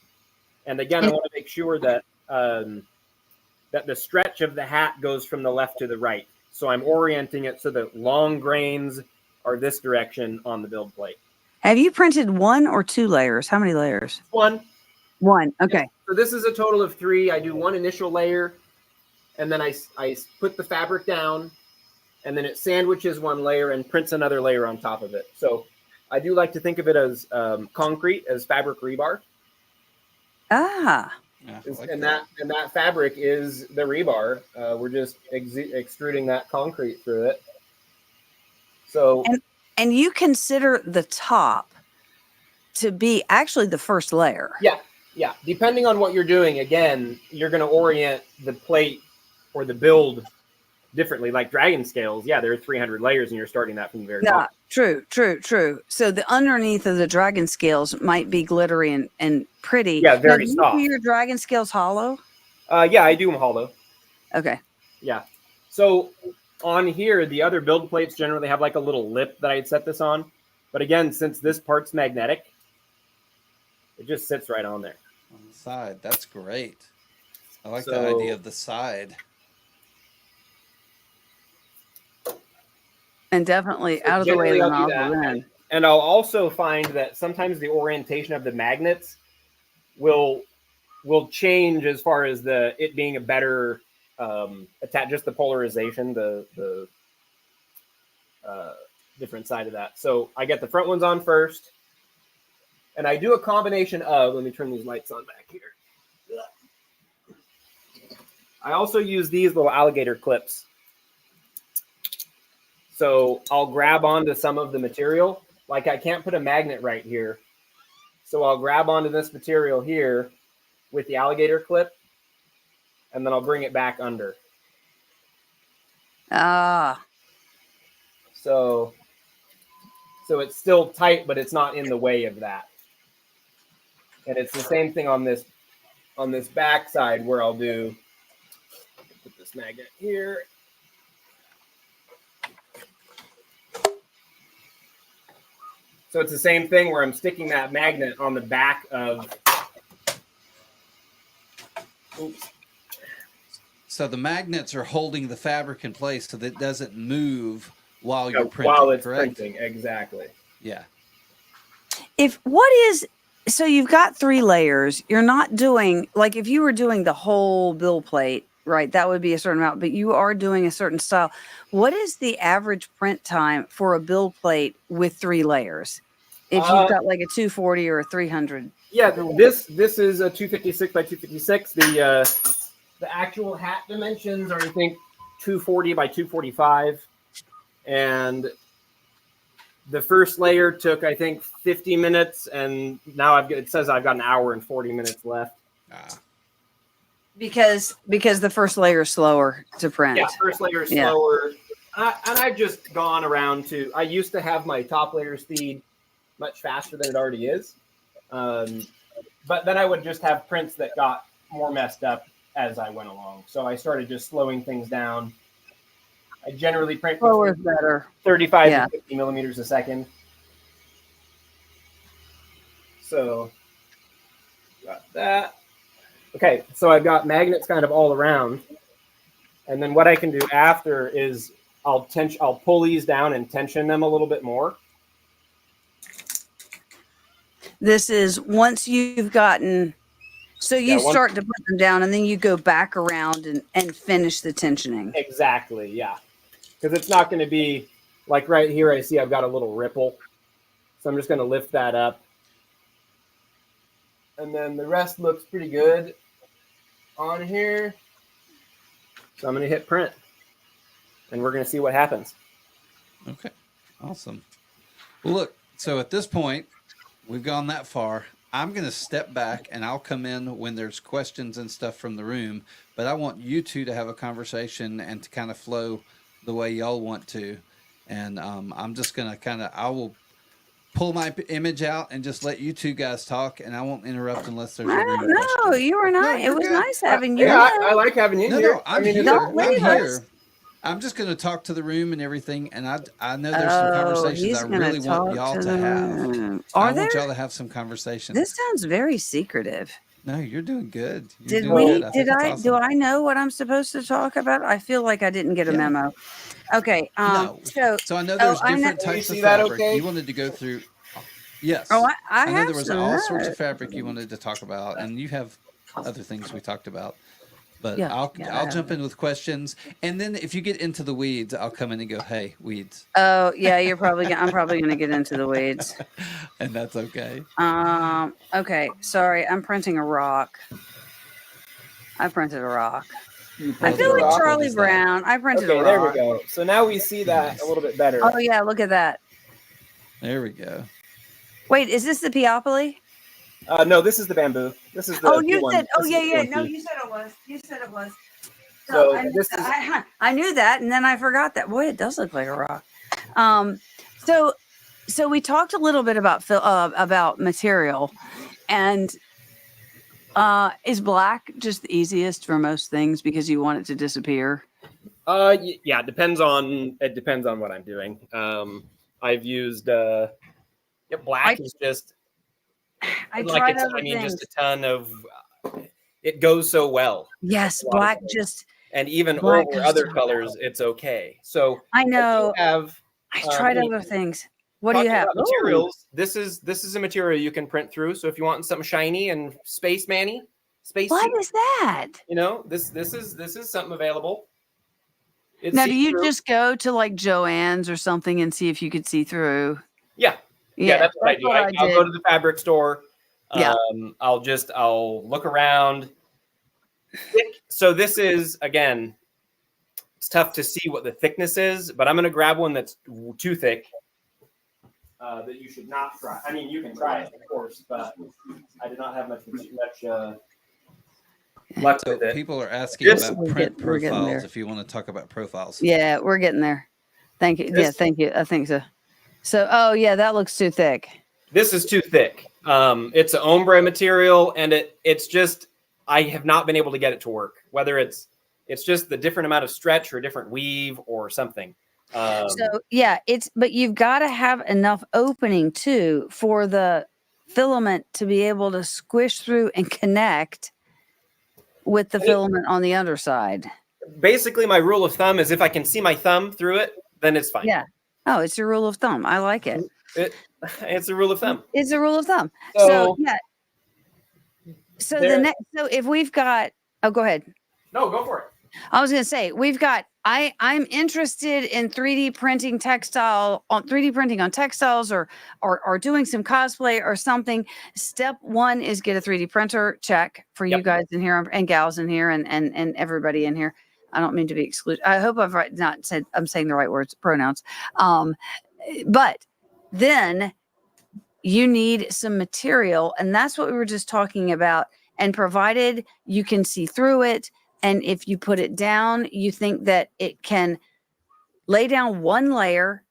And again, I want to make sure that that the stretch of the hat goes from the left to the right. So I'm orienting it so that long grains are this direction on the build plate. Have you printed 1 or 2 layers? How many layers? 1. 1. Okay. So this is a total of 3. I do 1 initial layer, and then I put the fabric down, and then it sandwiches 1 layer and prints another layer on top of it. So I do like to think of it as concrete, as fabric rebar. Ah. Yeah, And that fabric is the rebar. We're just extruding that concrete through it. So and you consider the top to be actually the first layer. Yeah. Depending on what you're doing, again, you're going to orient the plate or the build differently. Like dragon scales, there are 300 layers, and you're starting that from the very top. True. So the underneath of the dragon scales might be glittery and pretty. Yeah, very now, soft. Do you do your dragon scales hollow? Yeah, I do them hollow. Okay. Yeah. So on here, the other build plates generally have like a little lip that I'd set this on. But again, since this part's magnetic, it just sits right on there. On the side. That's great. I like the idea of the side. And definitely out of the way of the nozzle then. And I'll also find that sometimes the orientation of the magnets will change as far as it being a better just the polarization, the different side of that. So I get the front ones on first, and I do a combination of, let me turn these lights on back here. I also use these little alligator clips. So I'll grab onto some of the material. Like I can't put a magnet right here. So I'll grab onto this material here with the alligator clip, and then I'll bring it back under. Ah. So it's still tight, but it's not in the way of that. And it's the same thing on this back side where I'll put this magnet here. So it's the same thing where I'm sticking that magnet on the back of. Oops. So the magnets are holding the fabric in place so that it doesn't move while you're printing. While it's correct? printing, exactly. Yeah. So you've got 3 layers. You're not doing, like if you were doing the whole build plate, right, that would be a certain amount, but you are doing a certain style. What is the average print time for a build plate with 3 layers? If you've got like a 240 or a 300. Yeah, this is a 256 by 256. The actual hat dimensions are, I think, 240 by 245. And the first layer took, I think, 50 minutes, and now it says I've got an hour and 40 minutes left. Because the first layer is slower to print. Yeah, first layer is slower. And I've just gone around I used to have my top layer speed much faster than it already is. But then I would just have prints that got more messed up as I went along. So I started just slowing things down. I generally print slower is better. 35 to 50 millimeters a second. So got that. Okay, so I've got magnets kind of all around. And then what I can do after is I'll pull these down and tension them a little bit more. This is once you've gotten, so you start to put them down and then you go back around and finish the tensioning. Exactly, yeah. Because it's not going to be like right here, I see I've got a little ripple. So I'm just going to lift that up. And then the rest looks pretty good on here. So I'm going to hit print, and we're going to see what happens. Okay, awesome. Well, look, so at this point, we've gone that far. I'm going to step back, and I'll come in when there's questions and stuff from the room, but I want you two to have a conversation and to kind of flow the way y'all want to. And I'm just going to I will pull my image out and just let you two guys talk, and I won't interrupt unless there's a room question. No, you were not. No, it was good. nice having you. Yeah, I like having you here. No, I'm I mean, here. Don't leave I'm us. here. I'm just going to talk to the room and everything, and I know there's some conversations he's I gonna really want talk y'all to to the have. room. I want y'all to have some conversations. This sounds very secretive. No, you're doing good. Did we? do I know what I'm supposed to talk about? I feel like I didn't get a memo. Okay. No. So I know there's different types of fabric. You wanted to go through. Yes. Oh, I know have there was some all sorts of notes. fabric you wanted to talk about, and you have other things we talked about. But Yeah, I'll jump in with questions, and then if you get into the weeds, I'll come in and go, "Hey, weeds." Oh yeah, I'm probably gonna get into the weeds. And that's okay. Okay. Sorry, I'm printing a rock. I printed a rock. I feel like Charlie Brown. I printed a rock. There we go. So now we see that a little bit better. Oh yeah, look at that. There we go. Wait, is this the Peopoly? No, this is the bamboo. This is the. You one. said. Oh This is yeah. the No, one. you said it was. You said it was. So I knew that, and then I forgot that. Boy, it does look like a rock. So we talked a little bit about material, and is black just the easiest for most things because you want it to disappear? Yeah, it depends on what I'm doing. I've used black is just. I tried other things. Just a ton of. It goes so well. Yes, black just. And even over other colors, it's okay. So I know. I tried other things. What do you have? Materials. This is a material you can print through. So if you want something shiny and space. What is that? You know, this is something available. Now, do you just go to like Joann's or something and see if you could see through? Yeah, that's what I do. I'll go to the fabric store. Yeah. I'll look around. So this is, again, it's tough to see what the thickness is, but I'm going to grab one that's too thick that you should not try. I mean, you can try it, of course, but I did not have much luck with it. People are asking about print profiles if you want to talk about profiles. Yeah, we're getting there. Thank you. Yeah, thank you. I think so. So, oh yeah, that looks too thick. This is too thick. It's an ombre material, and it's just, I have not been able to get it to work. Whether it's just the different amount of stretch or different weave or something. So yeah, but you've got to have enough opening too for the filament to be able to squish through and connect with the filament on the underside. Basically, my rule of thumb is if I can see my thumb through it, then it's fine. Yeah. Oh, it's your rule of thumb. I like it. It's a rule of thumb. It's a rule of thumb. So yeah. So so if we've got, go ahead. No, go for it. I was going to say, we've got, I'm interested in 3D printing on textiles or doing some cosplay or something. Step one is get a 3D printer. Check for you guys in here and gals in here and everybody in here. I don't mean to be excluded. I hope I'm saying the right pronouns. But then you need some material, and that's what we were just talking about. And provided you can see through it, and if you put it down, you think that it can lay down one layer,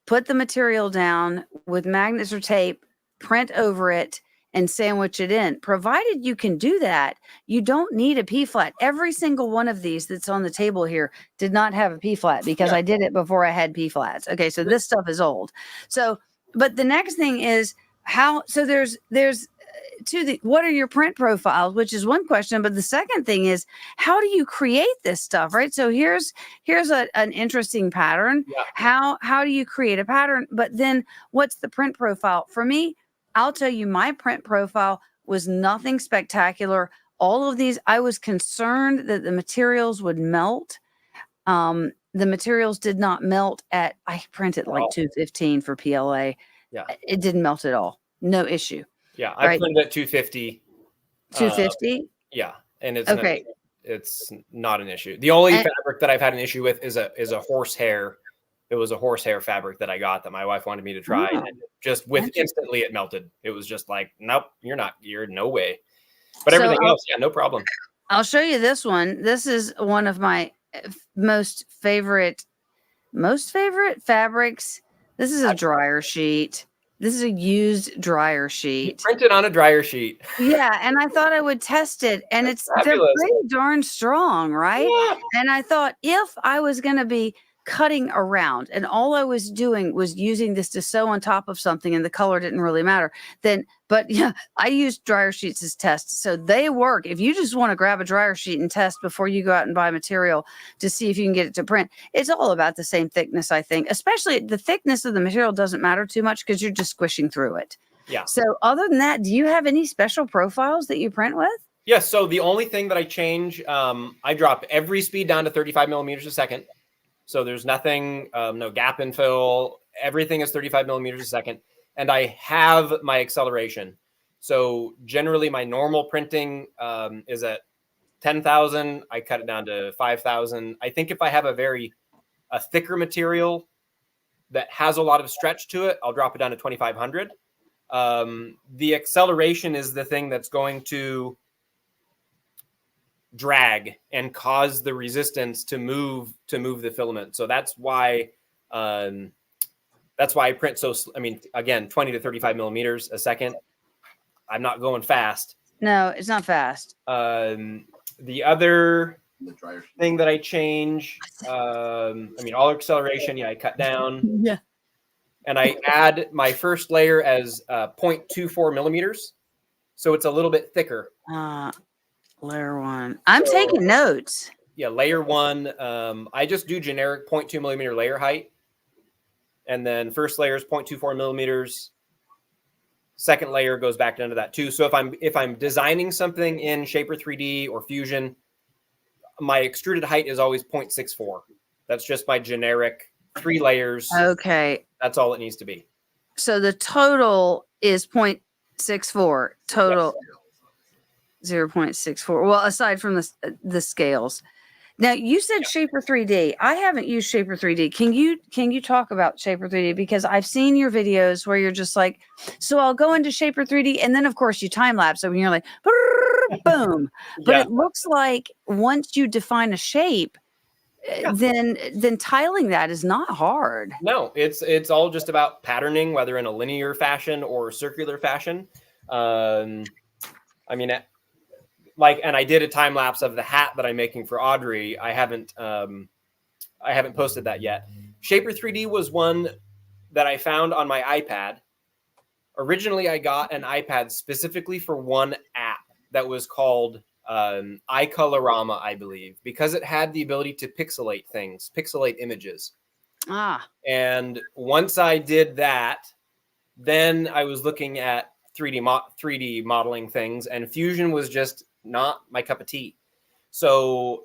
put the material down with magnets or tape, print over it, and sandwich it in. Provided you can do that, you don't need a P-flat. Every single one of these that's on the table here did not have a P-flat because I did it before I had P-flats. Okay, so this stuff is old. So, but the next thing is there's what are your print profiles, which is one question, but the second thing is how do you create this stuff, right? So here's an interesting pattern. How do you create a pattern? But then what's the print profile? For me, I'll tell you, my print profile was nothing spectacular. All of these, I was concerned that the materials would melt. The materials did not melt I printed like 215 for PLA. Yeah, it didn't melt at all. No issue. Yeah, I printed at 250. 250? Yeah, and it's okay. it's not an issue. The only fabric that I've had an issue with is a horsehair. It was a horsehair fabric that I got that my wife wanted me to try. Oh, and just instantly it melted. It was just like, nope, you're no way. But So everything else, yeah, no problem. I'll show you this one. This is one of my most favorite fabrics. This is a dryer sheet. This is a used dryer sheet. Printed on a dryer sheet. Yeah, and I thought I would test it, and they're fabulous. pretty darn strong, right? Yeah. And I thought if I was going to be cutting around and all I was doing was using this to sew on top of something and the color didn't really matter, but yeah, I used dryer sheets as tests. So they work. If you just want to grab a dryer sheet and test before you go out and buy material to see if you can get it to print, it's all about the same thickness, I think. Especially the thickness of the material doesn't matter too much because you're just squishing through it. Yeah. So other than that, do you have any special profiles that you print with? Yeah. So the only thing that I change, I drop every speed down to 35 millimeters a second. So there's nothing, no gap infill. Everything is 35 millimeters a second. And I have my acceleration. So generally my normal printing is at 10,000. I cut it down to 5,000. I think if I have a thicker material that has a lot of stretch to it, I'll drop it down to 2,500. The acceleration is the thing that's going to drag and cause the resistance to move the filament. So that's why I print again, 20 to 35 millimeters a second. I'm not going fast. No, it's not fast. The other thing that I change, all acceleration, I cut down. Yeah. And I add my first layer as 0.24 millimeters. So it's a little bit thicker. Layer one. I'm taking notes. Yeah, layer one. I just do generic 0.2 millimeter layer height. And then first layer is 0.24 millimeters. Second layer goes back down to that too. So if I'm designing something in Shaper 3D or Fusion, my extruded height is always 0.64. That's just my generic 3 layers. Okay. That's all it needs to be. So the total is 0.64 total. Yes. 0.64. Well, aside from the scales. Now you said Shaper 3D. I haven't used Shaper 3D. Can you talk about Shaper 3D? Because I've seen your videos where you're just like, so I'll go into Shaper 3D, and then of course you time lapse it when you're like, boom. But Yeah. it looks like once you define a shape, then tiling that is not hard. No, it's all just about patterning, whether in a linear fashion or circular fashion. And I did a time lapse of the hat that I'm making for Audrey. I haven't posted that yet. Shaper 3D was one that I found on my iPad. Originally, I got an iPad specifically for one app that was called iColorama, I believe, because it had the ability to pixelate images. And once I did that, then I was looking at 3D modeling things, and Fusion was just not my cup of tea. So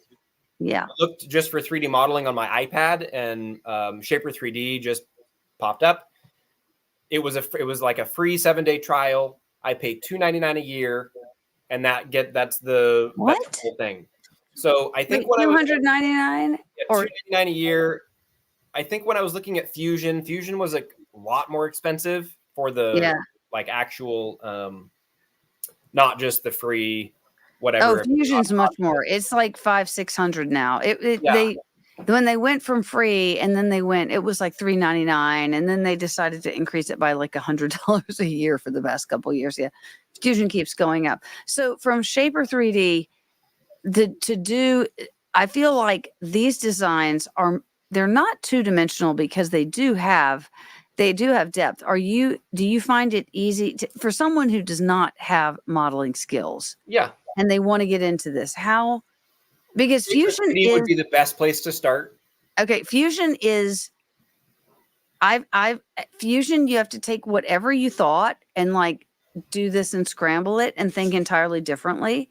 yeah, I looked just for 3D modeling on my iPad, and Shaper 3D just popped up. It was like a free 7-day trial. I paid $299 a year, and that's the whole thing. So I think $299 or $299 a year. I think when I was looking at Fusion was a lot more expensive for the actual, not just the free whatever. Oh, Fusion's much more. It's like $500-600 now. When they went from free and then it was like $399, and then they decided to increase it by like $100 a year for the past couple of years. Yeah, Fusion keeps going up. So from Shaper 3D I feel like these designs they're not 2-dimensional because they do have depth. Do you find it easy for someone who does not have modeling skills? Yeah. And they want to get into this. How? Because Fusion would be the best place to start. Okay, Fusion is Fusion, you have to take whatever you thought and like do this and scramble it and think entirely differently.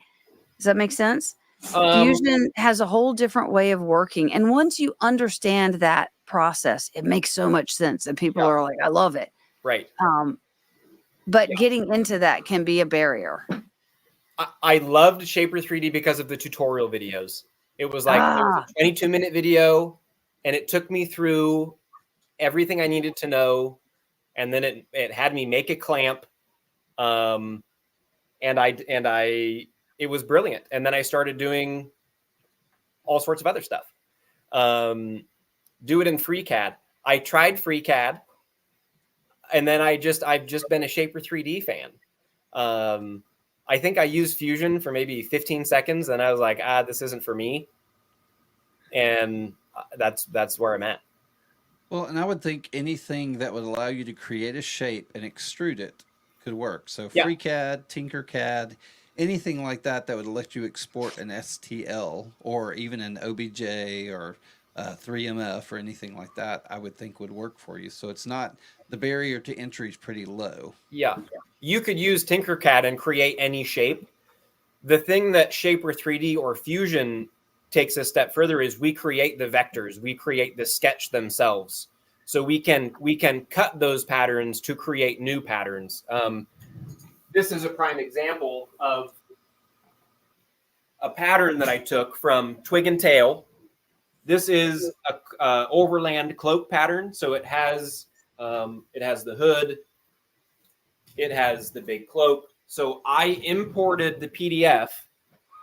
Does that make sense? Fusion has a whole different way of working. And once you understand that process, it makes so much sense. And people are like, I love it. Right. But getting into that can be a barrier. I loved Shaper 3D because of the tutorial videos. It was like there was a 22-minute video, and it took me through everything I needed to know, and then it had me make a clamp, and it was brilliant. And then I started doing all sorts of other stuff. Do it in FreeCAD. I tried FreeCAD, and then I've just been a Shaper 3D fan. I think I used Fusion for maybe 15 seconds, and I was like, this isn't for me. And that's where I'm at. Well, and I would think anything that would allow you to create a shape and extrude it could work. So FreeCAD, Tinkercad, anything like that would let you export an STL or even an OBJ or 3MF or anything like that, I would think would work for you. So it's not, the barrier to entry is pretty low. Yeah. You could use Tinkercad and create any shape. The thing that Shaper 3D or Fusion takes a step further is we create the vectors, we create the sketch themselves. So we can cut those patterns to create new patterns. This is a prime example of a pattern that I took from Twig and Tail. This is a overland cloak pattern. So it has the hood, it has the big cloak. So I imported the PDF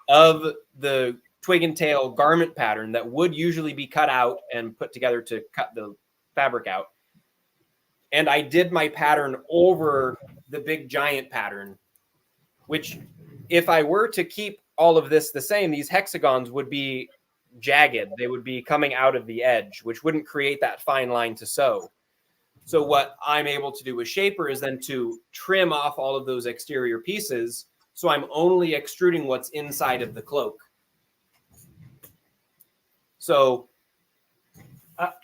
of the Twig and Tail garment pattern that would usually be cut out and put together to cut the fabric out. And I did my pattern over the big giant pattern, which if I were to keep all of this the same, these hexagons would be jagged. They would be coming out of the edge, which wouldn't create that fine line to sew. So what I'm able to do with Shaper is then to trim off all of those exterior pieces. So I'm only extruding what's inside of the cloak. So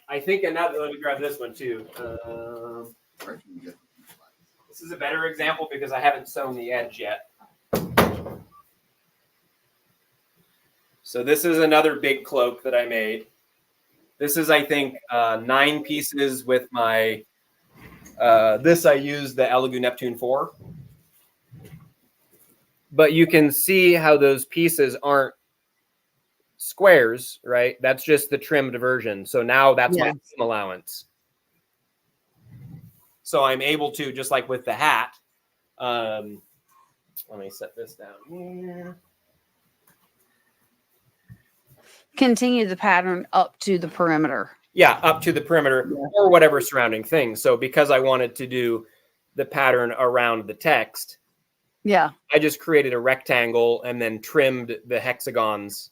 I think another, let me grab this one too. This is a better example because I haven't sewn the edge yet. So this is another big cloak that I made. This is, I think, 9 pieces with my, this I used the Elegoo Neptune 4. But you can see how those pieces aren't squares, right? That's just the trimmed version. So now that's my seam allowance. So I'm able to, just like with the hat, let me set this down here. Continue the pattern up to the perimeter. Yeah, up to the perimeter or whatever surrounding thing. So because I wanted to do the pattern around the text, I just created a rectangle and then trimmed the hexagons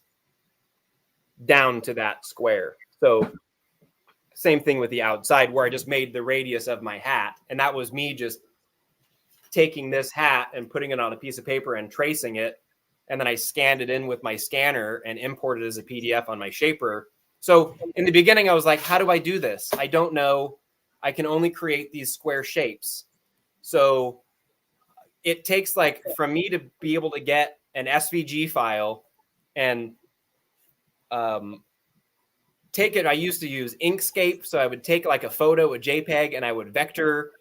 down to that square. So same thing with the outside where I just made the radius of my hat. And that was me just taking this hat and putting it on a piece of paper and tracing it. And then I scanned it in with my scanner and imported it as a PDF on my Shaper. So in the beginning, I was like, how do I do this? I don't know. I can only create these square shapes. So it takes like, for me to be able to get an SVG file and take it. I used to use Inkscape. So I would take like a photo, a JPEG, and I would vector,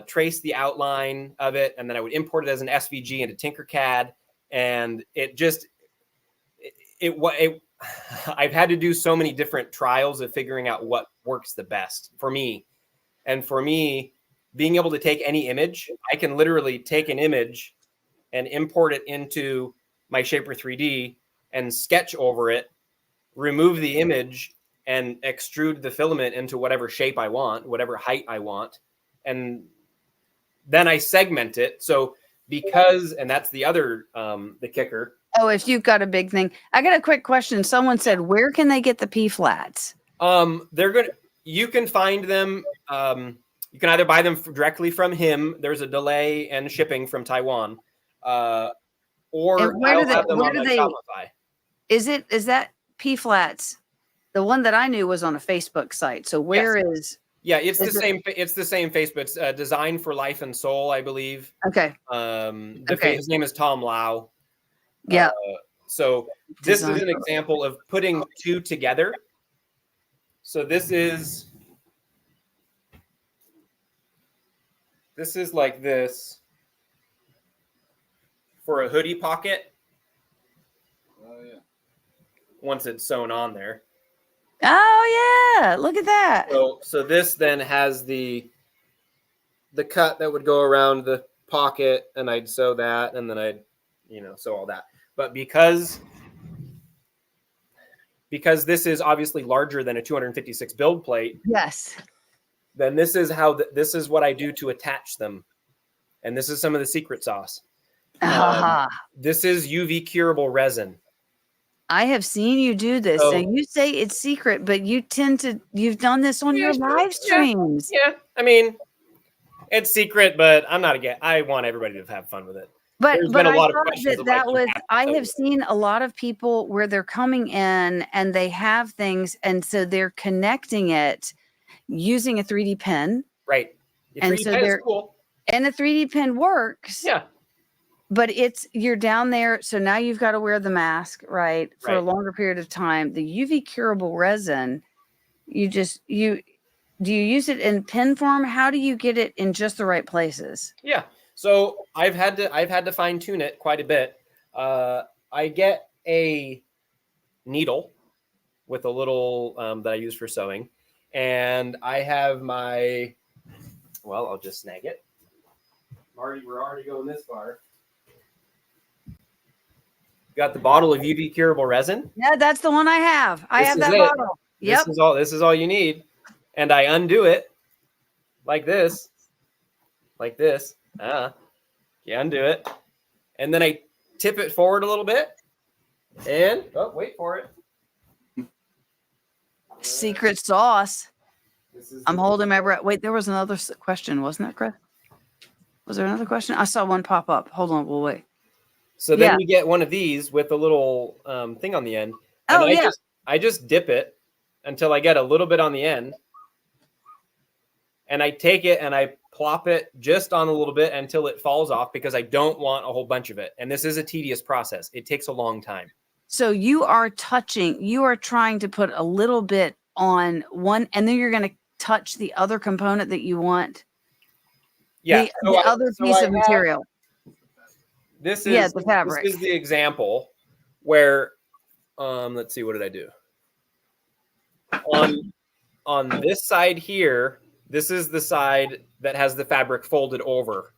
trace the outline of it. And then I would import it as an SVG into Tinkercad. And it just, I've had to do so many different trials of figuring out what works the best for me. And for me, being able to take any image, I can literally take an image and import it into my Shaper 3D and sketch over it, remove the image and extrude the filament into whatever shape I want, whatever height I want. And then I segment it. So because, and that's the other, the kicker. Oh, if you've got a big thing. I got a quick question. Someone said, where can they get the P flats? You can find them. You can either buy them directly from him. There's a delay and shipping from Taiwan. Or where do they, Shopify. Is that P flats? The one that I knew was on a Facebook site. So where is? Yeah, it's the same. It's the same Facebook. It's Design for Life and Soul, I believe. Okay. His name is Tom Lau. Yeah. So this is an example of putting two together. So this is like this. for a hoodie pocket Oh yeah. once it's sewn on there. Oh yeah, look at that. So this then has the cut that would go around the pocket, and I'd sew that, and then I'd, sew all that. But because this is obviously larger than a 256 build plate, Yes. then this is how this is what I do to attach them, and this is some of the secret sauce. This is UV curable resin. I have seen you do this. So- and you say it's secret, but you've done this on your live streams. Yeah, I mean, it's secret, but I'm not against. I want everybody to have fun with it. But There's been a I lot of thought questions of, that like, was I so- have seen a lot of people where they're coming in and they have things, and so they're connecting it using a 3D pen. Right. And so they're cool. And a 3D pen works. Yeah. But you're down there, so now you've got to wear the mask, right, for a Right. longer period of time. The UV curable resin, do you use it in pen form? How do you get it in just the right places? Yeah. So I've had to fine tune it quite a bit. I get a needle with a little that I use for sewing, and I have my. Well, I'll just snag it. We're already going this far. Got the bottle of UV curable resin. Yeah, that's the one I have. I This have is that it. bottle. Yep. This is all you need. And I undo it like this. Like this. You undo it. And then I tip it forward a little bit. And wait for it. Secret sauce. I'm the- holding my breath. Wait, there was another question, wasn't there, Chris? Was there another question? I saw one pop up. Hold on, we'll wait. So then Yeah. you get one of these with a little thing on the end. Oh, And yeah. I just dip it until I get a little bit on the end. And I take it and I plop it just on a little bit until it falls off, because I don't want a whole bunch of it. And this is a tedious process. It takes a long time. So you are trying to put a little bit on one, and then you're going to touch the other component that you want. Yeah. The other piece of material. This Yeah, is the fabric. This is the example where let's see, what did I do? On this side here, this is the side that has the fabric folded over.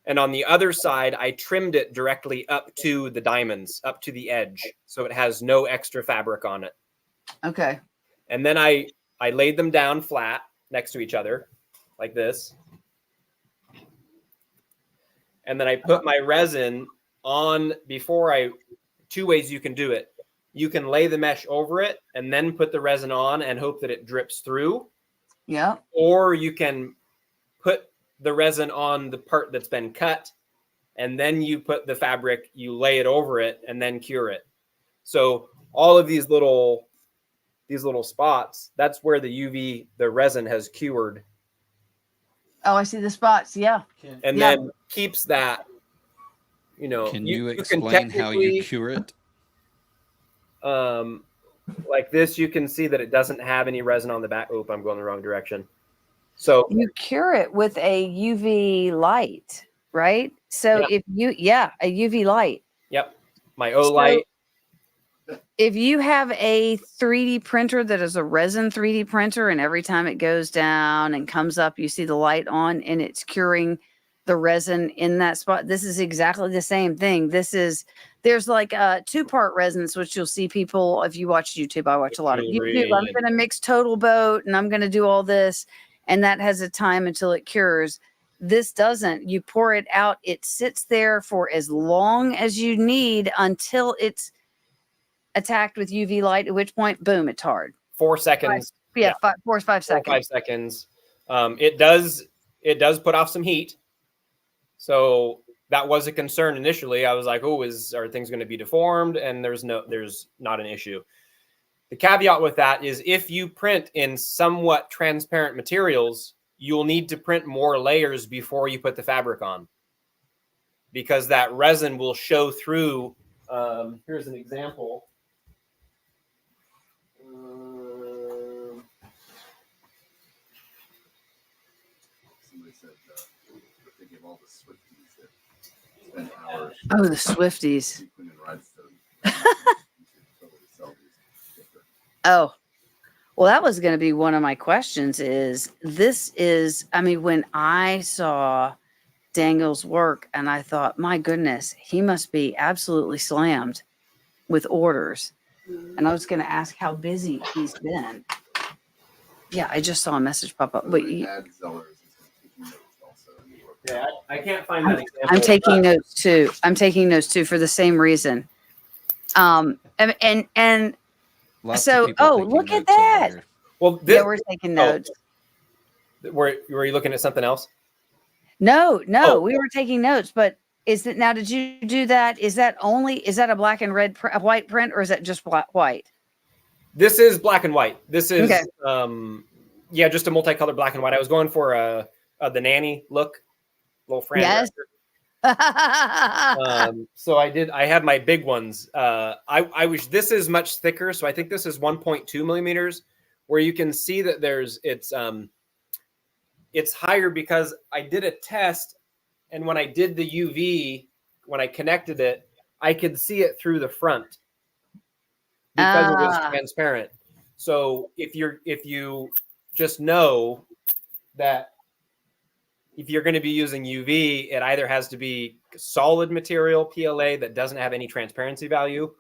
And on the other side, I trimmed it directly up to the diamonds, up to the edge, so it has no extra fabric on it. Okay. And then I laid them down flat next to each other like this. And then I put my resin on two ways you can do it. You can lay the mesh over it and then put the resin on and hope that it drips through. Yeah. Or you can put the resin on the part that's been cut, and then you put the fabric, you lay it over it, and then cure it. So all of these little spots, that's where the resin has cured. Oh, I see the spots. Yeah. And then keeps that, Can you can explain how you technically, cure it? like this, you can see that it doesn't have any resin on the back. Oop, I'm going the wrong direction. So You cure it with a UV light, right? So Yeah. a UV light. yep, my O-Light. If you have a 3D printer that is a resin 3D printer, and every time it goes down and comes up, you see the light on and it's curing the resin in that spot. This is exactly the same thing. There's like a 2-part resins, which you'll see people, if you watch YouTube, I watch a lot of YouTube. I'm going to mix Total Boat and I'm going to do all this. And that has a time until it cures. This doesn't. You pour it out. It sits there for as long as you need until it's attacked with UV light, at which point, boom, it's hard. 4 seconds. 4 or 5 4 or seconds. 5 seconds. It does put off some heat. So that was a concern initially. I was like, are things going to be deformed? And there's not an issue. The caveat with that is if you print in somewhat transparent materials, you'll need to print more layers before you put the fabric on, because that resin will show through. Here's an example. Somebody said we're thinking of all the Swifties that spend Oh, the Swifties. Oh, well, that was going to be one of my questions I mean, when I saw Daniel's work and I thought, my goodness, he must be absolutely slammed with orders. And I was going to ask how busy he's been. Yeah, I just saw a message pop up. But Yeah, I can't find that example. I'm taking notes too. I'm taking notes too for the same reason. And Lots so, of people oh, taking look at notes over that. here. Well, Yeah, we're taking notes. Were you looking at something else? No, Oh. we were taking notes. But did you do that? Is that a black and red, a white print, or is that just white? This is black and white. This is, Okay. Yeah, just a multicolored black and white. I was going for the nanny look, little Fran. Yes. So I had my big ones. I wish this is much thicker. So I think this is 1.2 millimeters, where you can see that it's higher because I did a test, and when I did the UV, when I connected it, I could see it through the front because it was transparent. So if you just know that if you're going to be using UV, it either has to be solid material PLA that doesn't have any transparency value,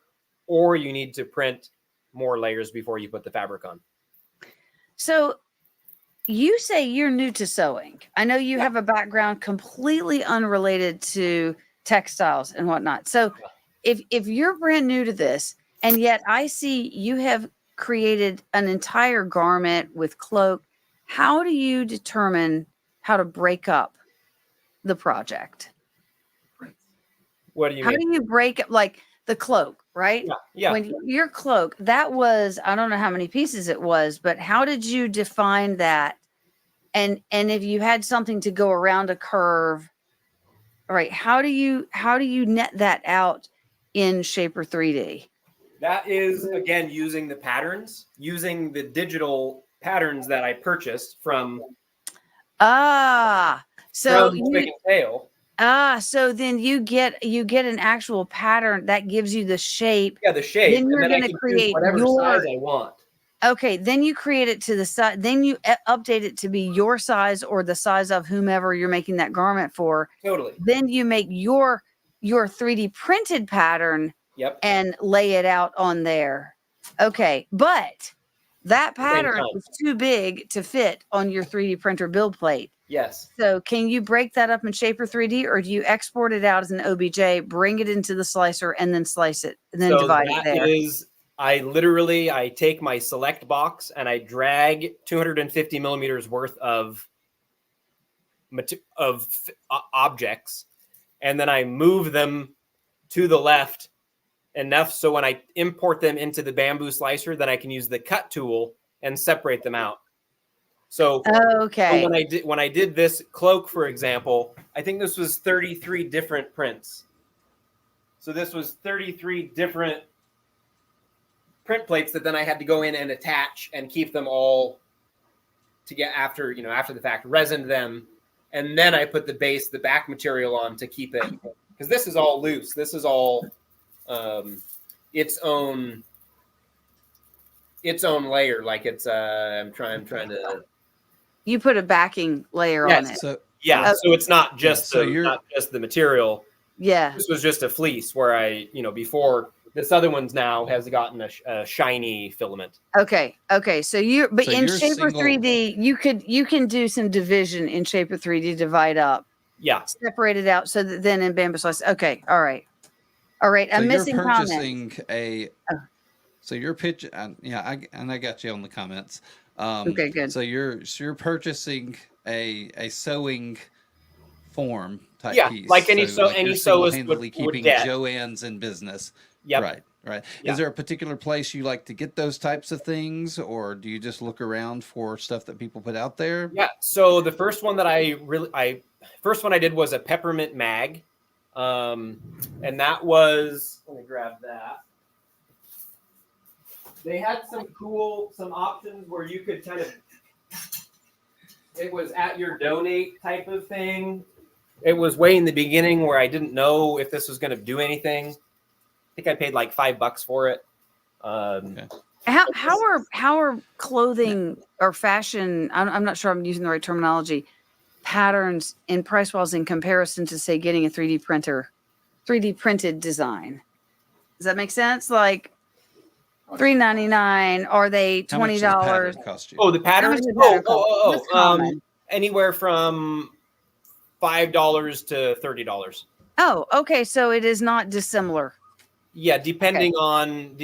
or you need to print more layers before you put the fabric on. So you say you're new to sewing. I know you have a background completely unrelated to textiles and whatnot. So if you're brand new to this, and yet I see you have created an entire garment with cloak, how do you determine how to break up the project? What do you How mean? do you break up, like the cloak, right? Yeah. When your cloak, that was, I don't know how many pieces it was, but how did you define that? And if you had something to go around a curve, all right, how do you net that out in Shaper 3D? That is, again, using the patterns, using the digital patterns that I purchased from So Twig and Tail. So then you get an actual pattern that gives you the shape. Yeah, the shape. Then you're and then going I to can create choose whatever size I want. Okay, then you create it to the size. Then you update it to be your size or the size of whomever you're making that garment for. Totally. Then you make your 3D printed pattern. Yep. And lay it out on there. Okay, but that pattern is too big to fit on your 3D printer build plate. Yes. So can you break that up in Shaper 3D, or do you export it out as an OBJ, bring it into the slicer, and then slice it, and then divide it there? I take my select box and I drag 250 millimeters worth of objects, and then I move them to the left enough so when I import them into the bamboo slicer, then I can use the cut tool and separate them out. So, okay. So when I did this cloak, for example, I think this was 33 different prints. So this was 33 different print plates that then I had to go in and attach and keep them all to get after the fact, resin them, and then I put the back material on to keep it, because this is all loose. This is all its own layer. Like it's I'm trying to. You put a backing layer on it. So it's not just not just the material. Yeah. This was just a fleece where I before. This other one's now has gotten a shiny filament. Okay. So in Shaper 3D, you can do some division in Shaper 3D, divide up. Yeah. Separate it out so that then in Bamboo Slice. Okay. All right. I'm missing comments. So you're pitching. I got you on the comments. Okay, good. So you're purchasing a sewing form type piece. Like any sewist would keeping get. Joanne's in business. Yep. Right. Yep. Is there a particular place you like to get those types of things, or do you just look around for stuff that people put out there? Yeah. So the first one that I did was a peppermint mag, and that was, let me grab that. They had some options where you could it was at your donate type of thing It was way in the beginning where I didn't know if this was going to do anything. I think I paid like $5 for it. Okay. How are clothing or fashion? I'm not sure I'm using the right terminology. Patterns in price wise in comparison to say getting a 3D printed design. Does that make sense? Like $3.99? Are they How much does the $20? pattern cost you? Oh, the How much patterns? does the pattern cost? What's common? Anywhere from $5 to $30. Oh, okay. So it is not dissimilar. Yeah, depending on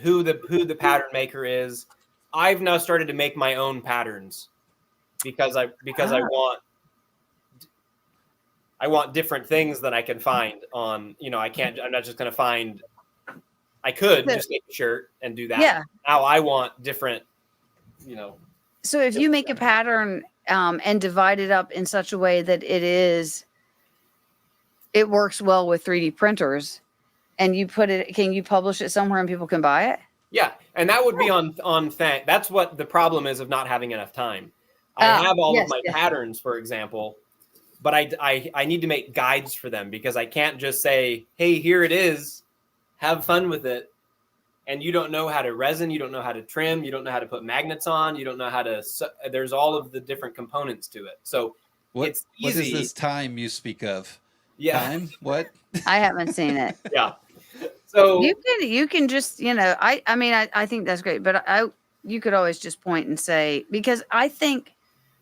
who the pattern maker is. I've now started to make my own patterns because I want different things that I can find on, I'm not just going to find, I could just make a shirt and do that. Yeah. Now I want different, So if you make a pattern and divide it up in such a way that it works well with 3D printers, and you can you publish it somewhere and people can buy it? Yeah, and that would be on that's what the problem is of not having enough time. I have all of my patterns, for example, but I need to make guides for them because I can't just say, hey, here it is, have fun with it. And you don't know how to resin, you don't know how to trim, you don't know how to put magnets on, you don't know how to, there's all of the different components to it. So it's easy. What is this time you speak of? Yeah. Time? What? I haven't seen it. Yeah. So you can just, I think that's great, but you could always just point and say, because I think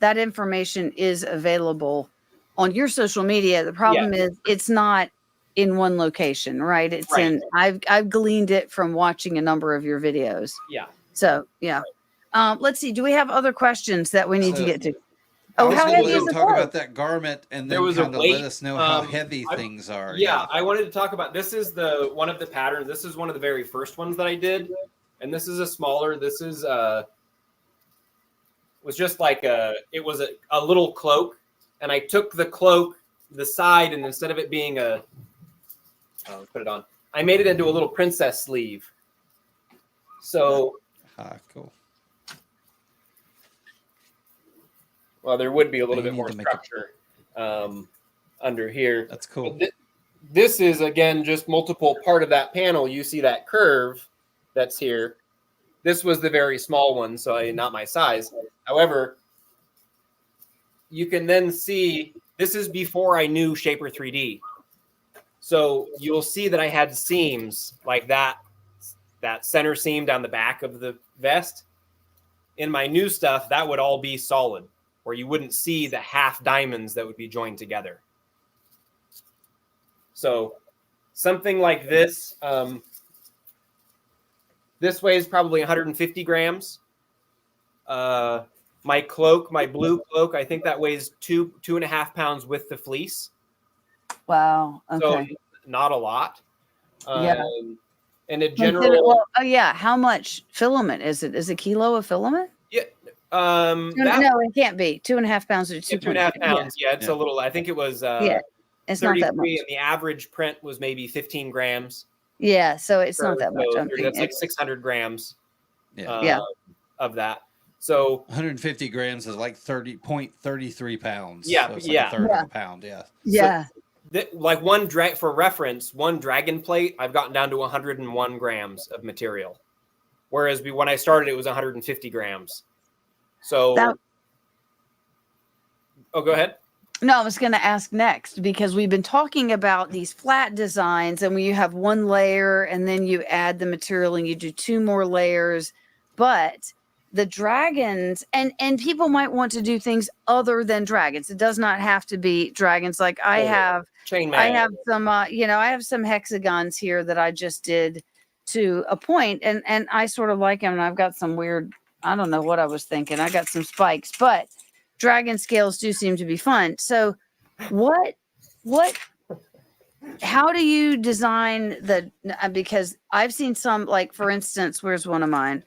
that information is available on your social media. The problem is it's not in one location, right? It's in, I've gleaned it from watching a number of your videos. Yeah. So yeah. Let's see. Do we have other questions that we need to get to? Oh, how heavy is the talk about that garment and then kind of let us know how heavy things are. Yeah, I wanted to talk about, this is one of the patterns. This is one of the very first ones that I did. And this is a smaller, this is was just like it was a little cloak. And I took the cloak, the side, and instead of it being put it on, I made it into a little princess sleeve. So cool. Well, there would be a little bit more structure under here. That's cool. This is, again, just multiple part of that panel. You see that curve that's here. This was the very small one, so not my size. However, you can then see, this is before I knew Shaper 3D. So you'll see that I had seams like that center seam down the back of the vest. In my new stuff, that would all be solid, where you wouldn't see the half diamonds that would be joined together. So something like this, this weighs probably 150 grams. My cloak, my blue cloak, I think that weighs 2.5 pounds with the fleece. Wow. Okay. So not a lot. Yeah. And in general, how much filament is it? Is a kilo of filament? Yeah. No, it can't be 2.5 pounds or 2.5 pounds. Yeah, it's a little. I think it was. It's not that much. And the average print was maybe 15 grams. Yeah, so it's not that much. That's like 600 grams. Yeah. Of that. So 150 grams is like 30.33 pounds. Yeah, so it's like a third of a pound. Yeah. Yeah. So, like for reference, one dragon plate, I've gotten down to 101 grams of material, whereas when I started, it was 150 grams. So, go ahead. No, I was going to ask next, because we've been talking about these flat designs, and when you have one layer and then you add the material and you do 2 more layers, but the dragons and people might want to do things other than dragons. It does not have to be dragons. Like I have chainmail. I have some, I have some hexagons here that I just did to a point, and I sort of like them. And I've got some weird, I don't know what I was thinking. I got some spikes, but dragon scales do seem to be fun. So how do you design because I've seen some, like, for instance, here's one of mine,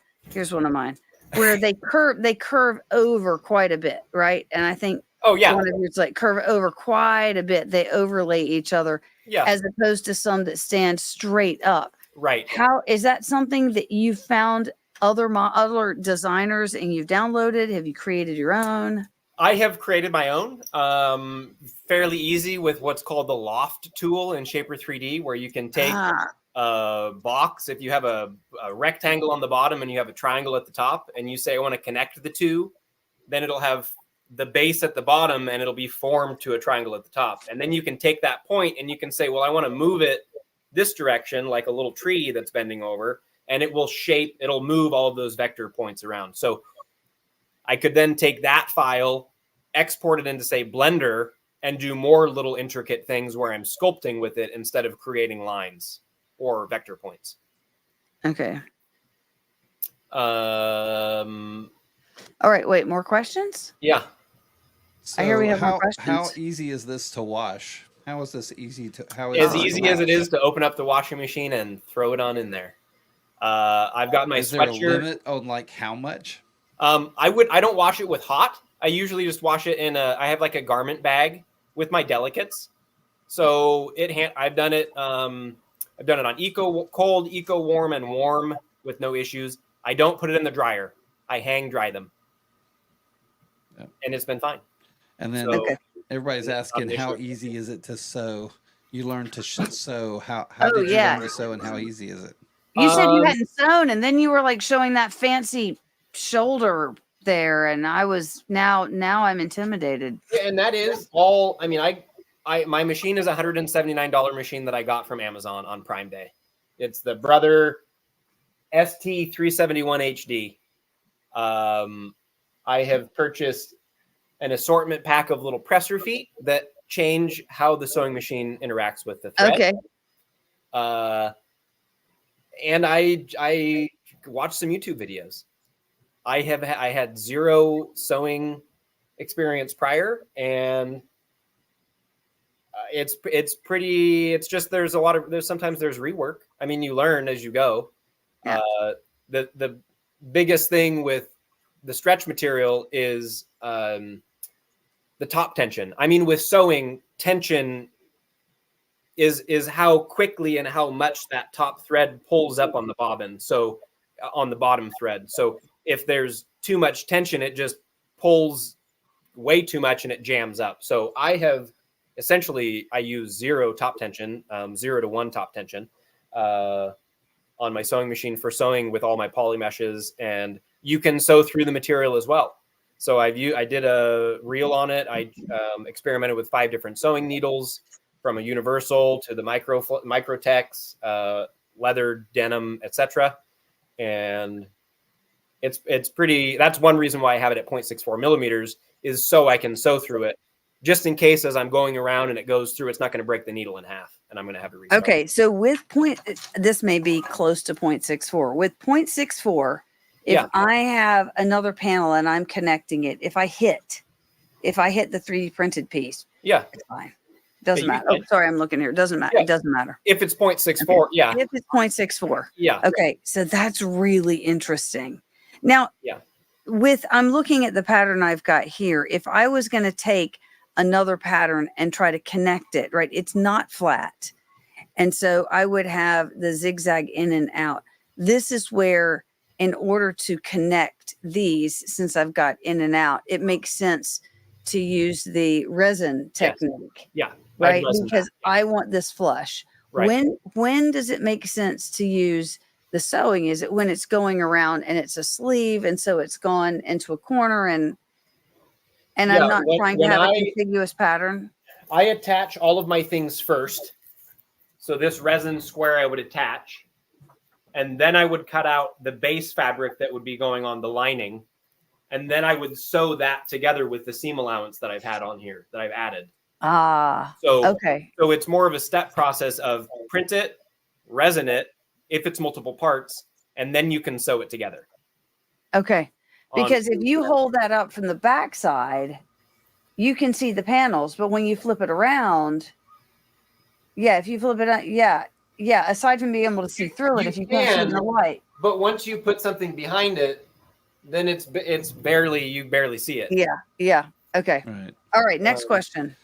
where they curve over quite a bit, right? And I think one of yours like curve over quite a bit. They overlay each other, as opposed to some that stand straight up. Right. How is that something that you found other designers and you've downloaded? Have you created your own? I have created my own, fairly easy with what's called the Loft tool in Shaper 3D, where you can take a box. If you have a rectangle on the bottom and you have a triangle at the top, and you say, I want to connect the two, then it'll have the base at the bottom and it'll be formed to a triangle at the top. And then you can take that point and you can say, well, I want to move it this direction, like a little tree that's bending over, and it will it'll move all of those vector points around. So I could then take that file, export it into, say, Blender, and do more little intricate things where I'm sculpting with it instead of creating lines or vector points. Okay. All right. Wait, more questions? Yeah. So I hear we have more questions. How easy is this to wash? How is this easy to? How as easy as it is to open up the washing machine and throw it on in there. I've got my Is there a sweatshirt. limit on like how much? I don't wash it with hot. I usually just wash it in I have like a garment bag with my delicates. So I've done it on eco cold, eco warm, and warm with no issues. I don't put it in the dryer. I hang dry them. Yep. And it's been fine. And then everybody's asking, how easy is it to sew? You learn to sew. How did you learn to sew, and how easy is it? You said you hadn't sewn, and then you were like showing that fancy shoulder there, and I was now I'm intimidated. Yeah, and that is all. I mean, my machine is a $179 machine that I got from Amazon on Prime Day. It's the Brother ST371 HD. I have purchased an assortment pack of little presser feet that change how the sewing machine interacts with the thread. Okay. And I watched some YouTube videos. I had zero sewing experience prior, and it's just there's sometimes there's rework. I mean, you learn as you go. Yeah. The biggest thing with the stretch material is the top tension. I mean, with sewing, tension is how quickly and how much that top thread pulls up on the bobbin. So on the bottom thread. So if there's too much tension, it just pulls way too much and it jams up. So I use zero top tension, 0 to 1 top tension on my sewing machine for sewing with all my poly meshes, and you can sew through the material as well. So I did a reel on it. I experimented with 5 different sewing needles, from a universal to the Microtex, leather, denim, etc. And it's pretty. That's one reason why I have it at 0.64 millimeters, is so I can sew through it, just in case as I'm going around and it goes through, it's not going to break the needle in half, and I'm going to have to resew. Okay, so this may be close to 0.64. With 0.64, if I have another panel and I'm connecting it, if I hit the 3D printed piece, it's fine. Doesn't matter. Oh, sorry, I'm looking here. It doesn't matter. It doesn't matter. If it's 0.64, If it's 0.64. Yeah. Okay, so that's really interesting. Now, I'm looking at the pattern I've got here. If I was going to take another pattern and try to connect it, right, it's not flat. And so I would have the zigzag in and out. This is where, in order to connect these, since I've got in and out, it makes sense to use the resin technique. Yeah. Right. Because I want this flush. Right. When does it make sense to use the sewing? Is it when it's going around and it's a sleeve, and so it's gone into a corner, and I'm not trying to have a contiguous pattern? I attach all of my things first. So this resin square I would attach, and then I would cut out the base fabric that would be going on the lining. And then I would sew that together with the seam allowance that I've had on here, that I've added. So it's more of a step process of print it, resin it, if it's multiple parts, and then you can sew it together. Okay. Because if you hold that up from the back side, you can see the panels, but when you flip it around, if you flip it out, aside from being able to see through it, if you can't see in the light. But once you put something behind it, then you barely see it. Yeah. Okay. All right. Next question.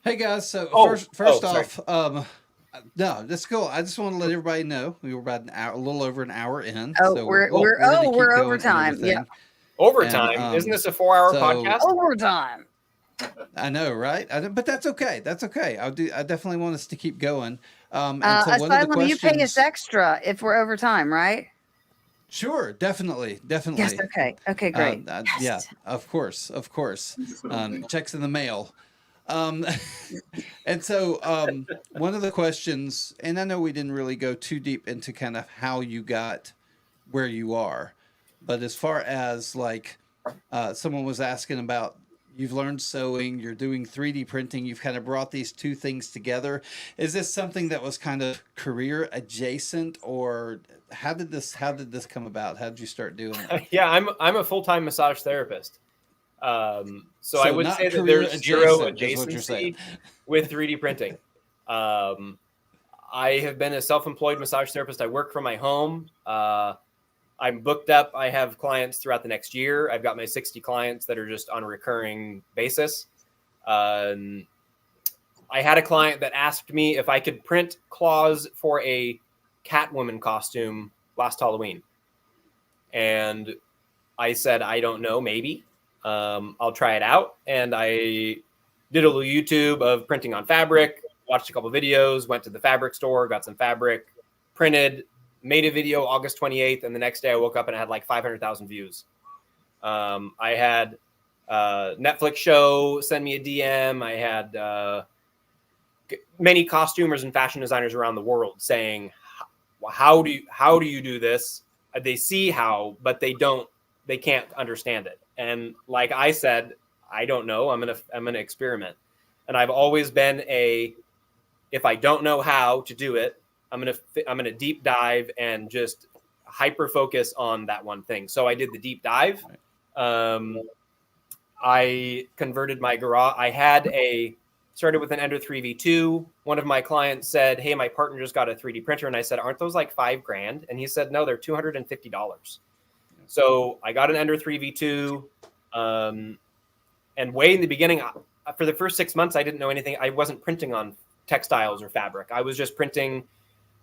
Hey guys. So first off, no, that's cool. I just want to let everybody know we were about a little over an hour in. We're over time. Yeah. Overtime. And, Isn't this a 4-hour so- podcast? Overtime. I know, right? But that's okay. That's okay. I definitely want us to keep going. And so one of the Asylum, questions, you pay us extra if we're overtime, right? Sure, definitely. Yes. Okay. Okay. Great. Yeah, of course. Checks in the mail. And so one of the questions, and I know we didn't really go too deep into kind of how you got where you are, but as far as like someone was asking about, you've learned sewing, you're doing 3D printing, you've kind of brought these two things together. Is this something that was kind of career adjacent, or how did this come about? How did you start doing it? Yeah, I'm a full-time massage therapist. So I would not say that career there's zero adjacent is what you're saying. adjacency with 3D printing. I have been a self-employed massage therapist. I work from my home. I'm booked up. I have clients throughout the next year. I've got my 60 clients that are just on a recurring basis. I had a client that asked me if I could print claws for a Catwoman costume last Halloween. And I said, I don't know, maybe. I'll try it out. And I did a little YouTube of printing on fabric, watched a couple videos, went to the fabric store, got some fabric, printed, made a video August 28th. And the next day I woke up and I had like 500,000 views. I had Netflix show send me a DM. I had many costumers and fashion designers around the world saying, how do you do this? They see how, but they can't understand it. And like I said, I don't know. I'm gonna experiment. And I've always been if I don't know how to do it, I'm gonna deep dive and just hyper focus on that one thing. So I did the deep dive. I converted my garage. I started with an Ender 3v2. One of my clients said, "Hey, my partner just got a 3D printer," and I said, "Aren't those like $5,000?" And he said, "No, they're $250." So I got an Ender 3v2, and way in the beginning, for the first 6 months, I didn't know anything. I wasn't printing on textiles or fabric. I was just printing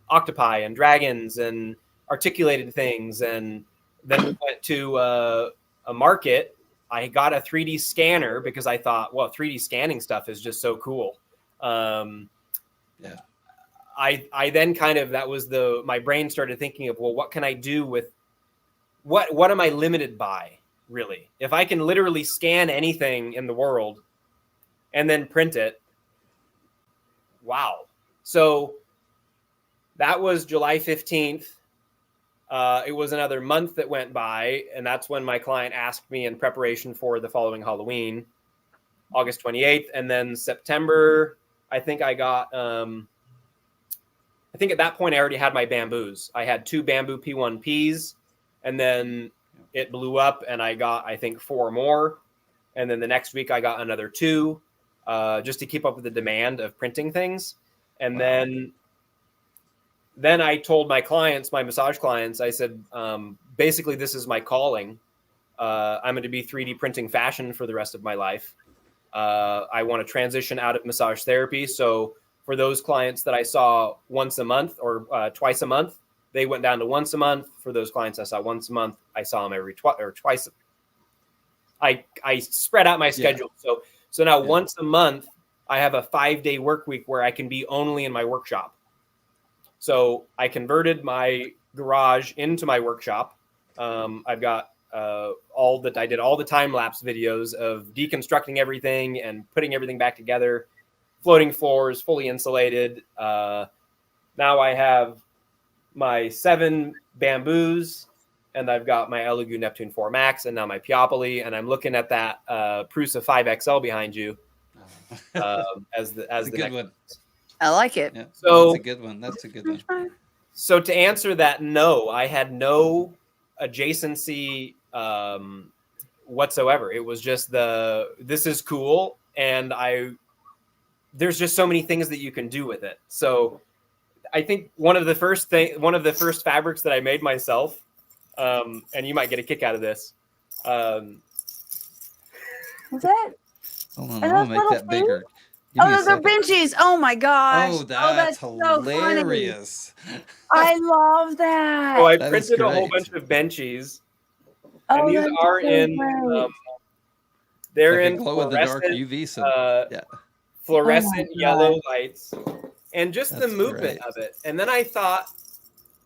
octopi and dragons and articulated things. And then we went to a market. I got a 3D scanner because I thought, well, 3D scanning stuff is just so cool. Yeah. I then my brain started thinking of, well, what can I do with what am I limited by, really? If I can literally scan anything in the world and then print it, wow. So that was July 15th. It was another month that went by, and that's when my client asked me in preparation for the following Halloween, August 28th. And then September, I think I got, I think at that point I already had my bamboos. I had 2 bamboo P1Ps, and then it blew up and I got, I think, 4 more. And then the next week I got another 2, just to keep up with the demand of printing things. And then I told my clients, my massage clients, I said, basically, this is my calling. I'm going to be 3D printing fashion for the rest of my life. I want to transition out of massage therapy. So for those clients that I saw once a month or twice a month, they went down to once a month. For those clients I saw once a month, I saw them twice. I spread out my schedule. Yeah. So now once a month, I have a 5-day work week where I can be only in my workshop. So I converted my garage into my workshop. I've got I did all the time-lapse videos of deconstructing everything and putting everything back together, floating floors, fully insulated. Now I have my 7 bamboos, and I've got my Elegoo Neptune 4 Max, and now my Piopoly, and I'm looking at that Prusa 5XL behind you as the good next one. I like it. Yeah, so that's a good one. That's a good one. So to answer that, no, I had no adjacency whatsoever. It was just this is cool, and there's just so many things that you can do with it. So I think one of the first fabrics that I made myself, and you might get a kick out of this. What's that? Hold on, I'm gonna make that bigger. Oh, those are benchies. Oh my gosh. Oh, that's hilarious. So I love that. So I That is printed a whole great. bunch of benchies, Oh, these that's are so in great. they're Like a in glow in the dark fluorescent, UV. So yeah, fluorescent Oh my yellow God. lights, and just the that's movement great. of it. And then I thought,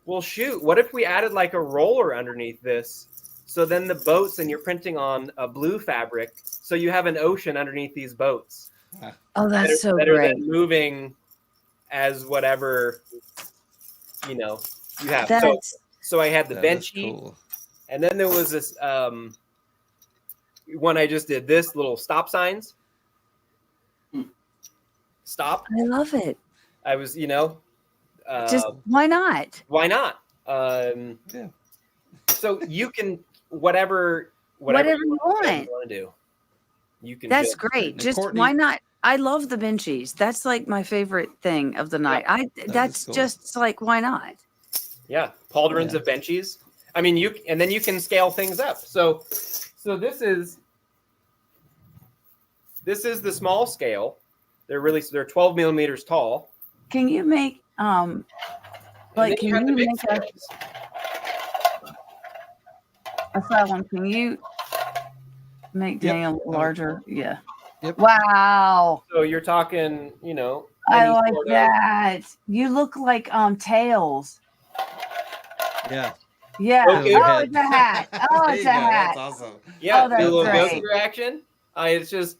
well, shoot, what if we added like a roller underneath this? So then the boats, and you're printing on a blue fabric, so you have an ocean underneath these boats Oh, that's so that are great. then moving as whatever you know you have. That's So I had the That is benchy, cool. and then there was this one I just did this little stop signs. Stop. I love it. I was, Just why not? why not? Yeah. So you can whatever Whatever you you want want. to do. You can That's just, great. And Just Courtney, why not? I love the benchies. That's like my favorite thing of the night. is That's cool. just like why not? yeah, pauldrons Yeah. of benchies. I mean, and then you can scale things up. So this is the small scale. They're 12 millimeters tall. Can you make And like then can you have the you big make scales. Asylum? Can you make Yep. Daniel larger? Yeah. Yep. Wow. So you're talking, I any like sort of- that. You look like Tails. Yeah. Yeah. Okay. Oh, it's a hat. Oh, There it's you a go. hat. That's awesome. Yeah, Oh, that's do a little great. Goku action. It's just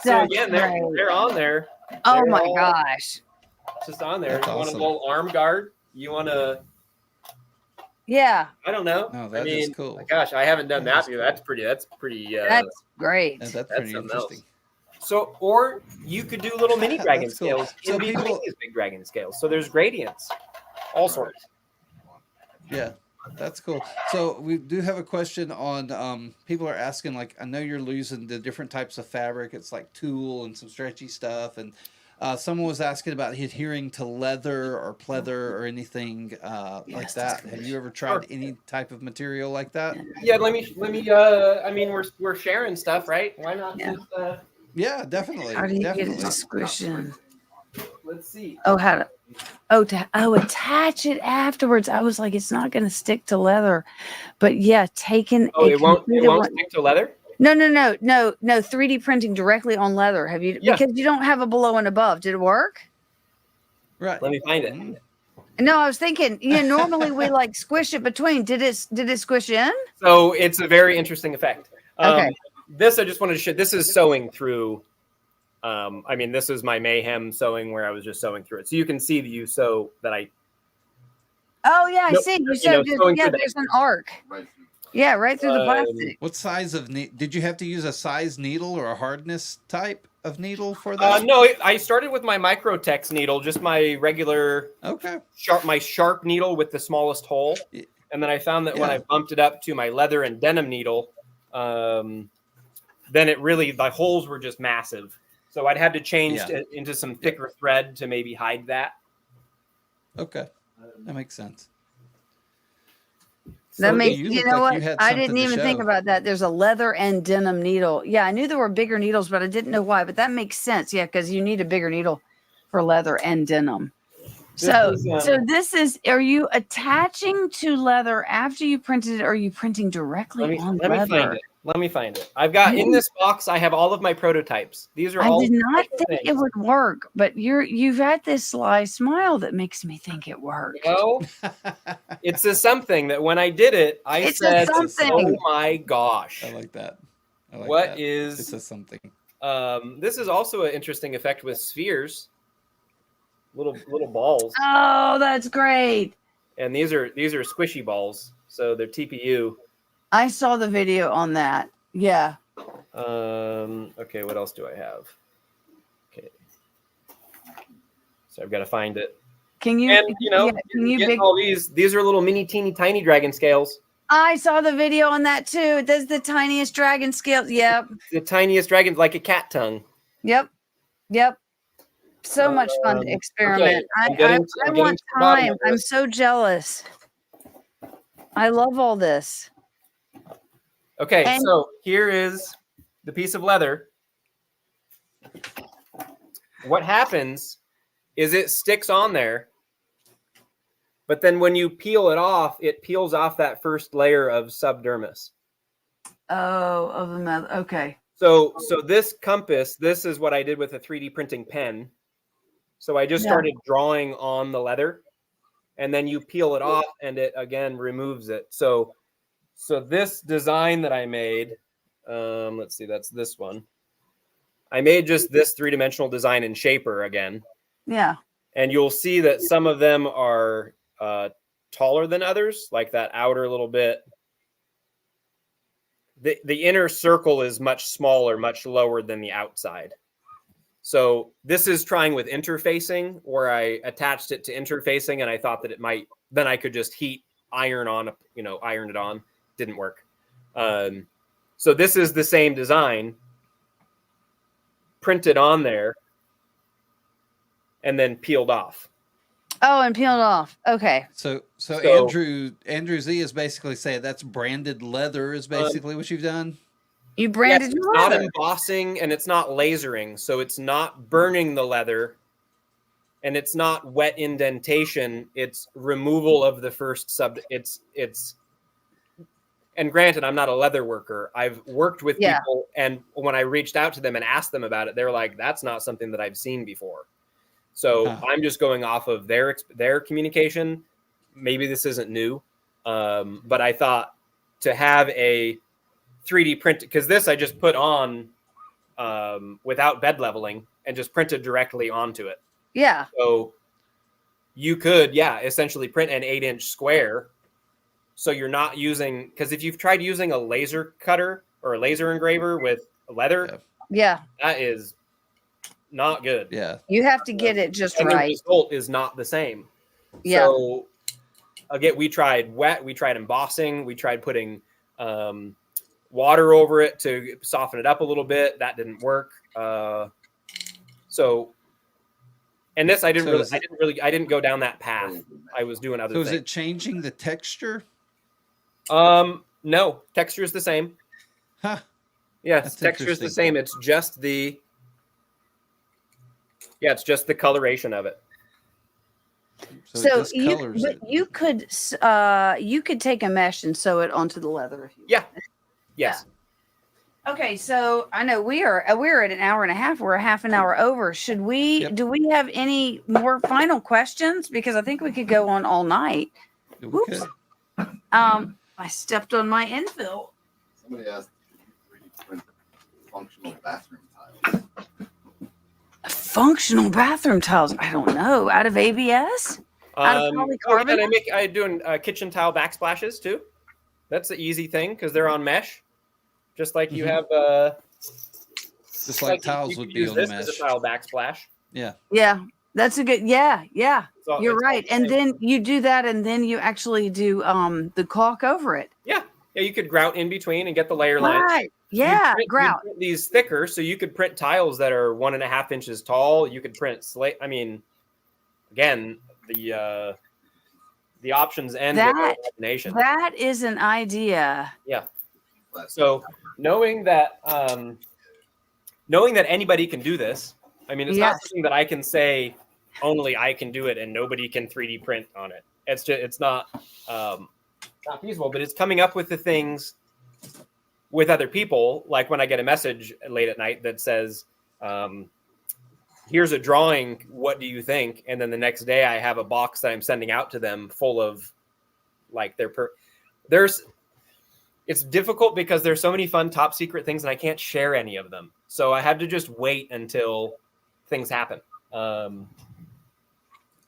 so That's again, great. they're on there. Oh They're my all gosh. just on there. That's You want a awesome. little arm guard? You want to? Yeah, I don't know. No, I that is mean, cool. gosh, I haven't done That that. is cool. That's pretty. That's pretty. that's great. That's That's pretty something interesting. So, or you could do little mini dragon That's cool. scales So in between people- these big dragon scales. So there's gradients, all sorts. Yeah, that's cool. So we do have a question on people are asking, like, I know you're using the different types of fabric. It's like tulle and some stretchy stuff, and someone was asking about adhering to leather or pleather or anything like Yes, that. that's Have good. you ever tried any type of material like that? Yeah, let me. I mean, we're sharing stuff, right? Why not Yeah. just? Yeah, definitely. How do you Definitely. get it to squish in? Let's see. Oh, how to attach it afterwards. I was like, it's not going to stick to leather, but yeah, taking Oh, it won't completed one- stick to leather. No, 3D printing directly on leather. Have you? Yeah. Because you don't have a below and above. Did it work? Right. Let me find it. Mhm. No, I was thinking. Normally we like squish it between. Did it squish in? So it's a very interesting effect. Okay. This I just wanted to show. This is sewing through. I mean, this is my mayhem sewing where I was just sewing through it. So you can see that you sew that I. Oh yeah, I Nope, see. You you said know, sewing yeah. through the- There's an arc. Right. Yeah, right through the plastic. What size of did you have to use a size needle or a hardness type of needle for that? No, I started with my Microtex needle, just my regular Okay. sharp needle with the smallest hole, Y- and then I found that when Yeah. I bumped it up to my leather and denim needle, then it really the holes were just massive. So I'd had to change Yeah. into some thicker thread to maybe hide that. Okay. That makes sense. That So makes you you look know like what? you had I something didn't to even think show. about that. There's a leather and denim needle. Yeah, I knew there were bigger needles, but I didn't know why. But that makes sense. Yeah, because you need a bigger needle for leather and denim. So this is. Are you attaching to leather after you printed it? Or are you printing directly on Let me leather? find it. Let me find it. I've got in this box. I have all of my prototypes. These are I all. did not special think it things. would work, but you've had this sly smile that makes me think it worked. No, it's a something that when I did it, I It's a said, something. "Oh my gosh, I like that. I like what that. is?" It's a something. This is also an interesting effect with spheres, little balls, Oh, that's great. and these are squishy balls, so they're TPU. I saw the video on that. Yeah. Okay, what else do I have? Okay, so I've got to find it. Can you? And can you getting all these are little mini teeny tiny dragon scales. I saw the video on that too. There's the tiniest dragon scale. Yep. The tiniest dragon, like a cat tongue. Yep. So much fun to experiment. I'm I getting want to the bottom time. of I'm this. so jealous. I love all this. Okay, And- so here is the piece of leather. What happens is it sticks on there, But then when you peel it off, it peels off that first layer of subdermis. Oh, of the metal. Okay. So this compass, this is what I did with a 3D printing pen. So I just started drawing on the leather, and then you peel it off, and it again removes it. So this design that I made, let's see, that's this one. I made just this three-dimensional design in Shaper again. Yeah. And you'll see that some of them are taller than others, like that outer little bit. The inner circle is much smaller, much lower than the outside. So this is trying with interfacing, where I attached it to interfacing, and I thought that it might, then I could just iron it on. Didn't work. So this is the same design printed on there and then peeled off. Oh, and peeled off. Okay. So So- Andrew Z is basically saying that's branded leather is basically what you've done. You branded Yes, your it's not leather. embossing and it's not lasering, so it's not burning the leather and it's not wet indentation. It's removal of the first sub. It's and granted, I'm not a leather worker. I've worked with people, and when I reached out to them and asked them about it, they're like, "That's not something that I've seen before." So I'm just going off of their communication. Maybe this isn't new, but I thought to have a 3D print, because this I just put on without bed leveling and just printed directly onto it. Yeah. So you could, essentially print an 8-inch square. So you're not using, because if you've tried using a laser cutter or a laser engraver with leather, Yeah. that is not good. Yeah. You have to get it just And the right. result is not the same. Yeah. So again, we tried wet, we tried embossing, we tried putting water over it to soften it up a little bit. That didn't work. And this I didn't go down that path. I was doing other So things. is it changing the texture? No, texture is the same. Huh. Yes, That's texture is the interesting. same. It's just the coloration of it. So it discolors it. you could take a mesh and sew it onto the leather. If you Yeah. Yes. Okay, so I know we're at an hour and a half. We're a half an hour over. Should we? Yep. Do we have any more final questions? Because I think we could go on all night. We Whoops. could. I stepped on my infill. Somebody asked if you 3D print functional bathroom tiles. Functional bathroom tiles. I don't know. Out of ABS? Out of polycarbonate? I doing kitchen tile backsplashes too. That's the easy thing because they're on mesh. Just like you have, Just like tiles you would could be use on the this mesh. as a tile backsplash. Yeah. Yeah, that's a good. Yeah. So You're it's right. all And the same. then you do that, and then you actually do the caulk over it. yeah, you could grout in between and get the layer lines. Right. Yeah. You'd Grout. print these thicker, so you could print tiles that are 1.5 inches tall. You could print slate. I mean, again, the options end with That- imagination. That is an idea. So knowing that anybody can do this, I mean, it's not Yes. something that I can say only I can do it and nobody can 3D print on it. It's not feasible. But it's coming up with the things with other people. Like when I get a message late at night that says, "Here's a drawing. What do you think?" And then the next day I have a box that I'm sending out to them full of like it's difficult because there's so many fun top secret things and I can't share any of them. So I had to just wait until things happen.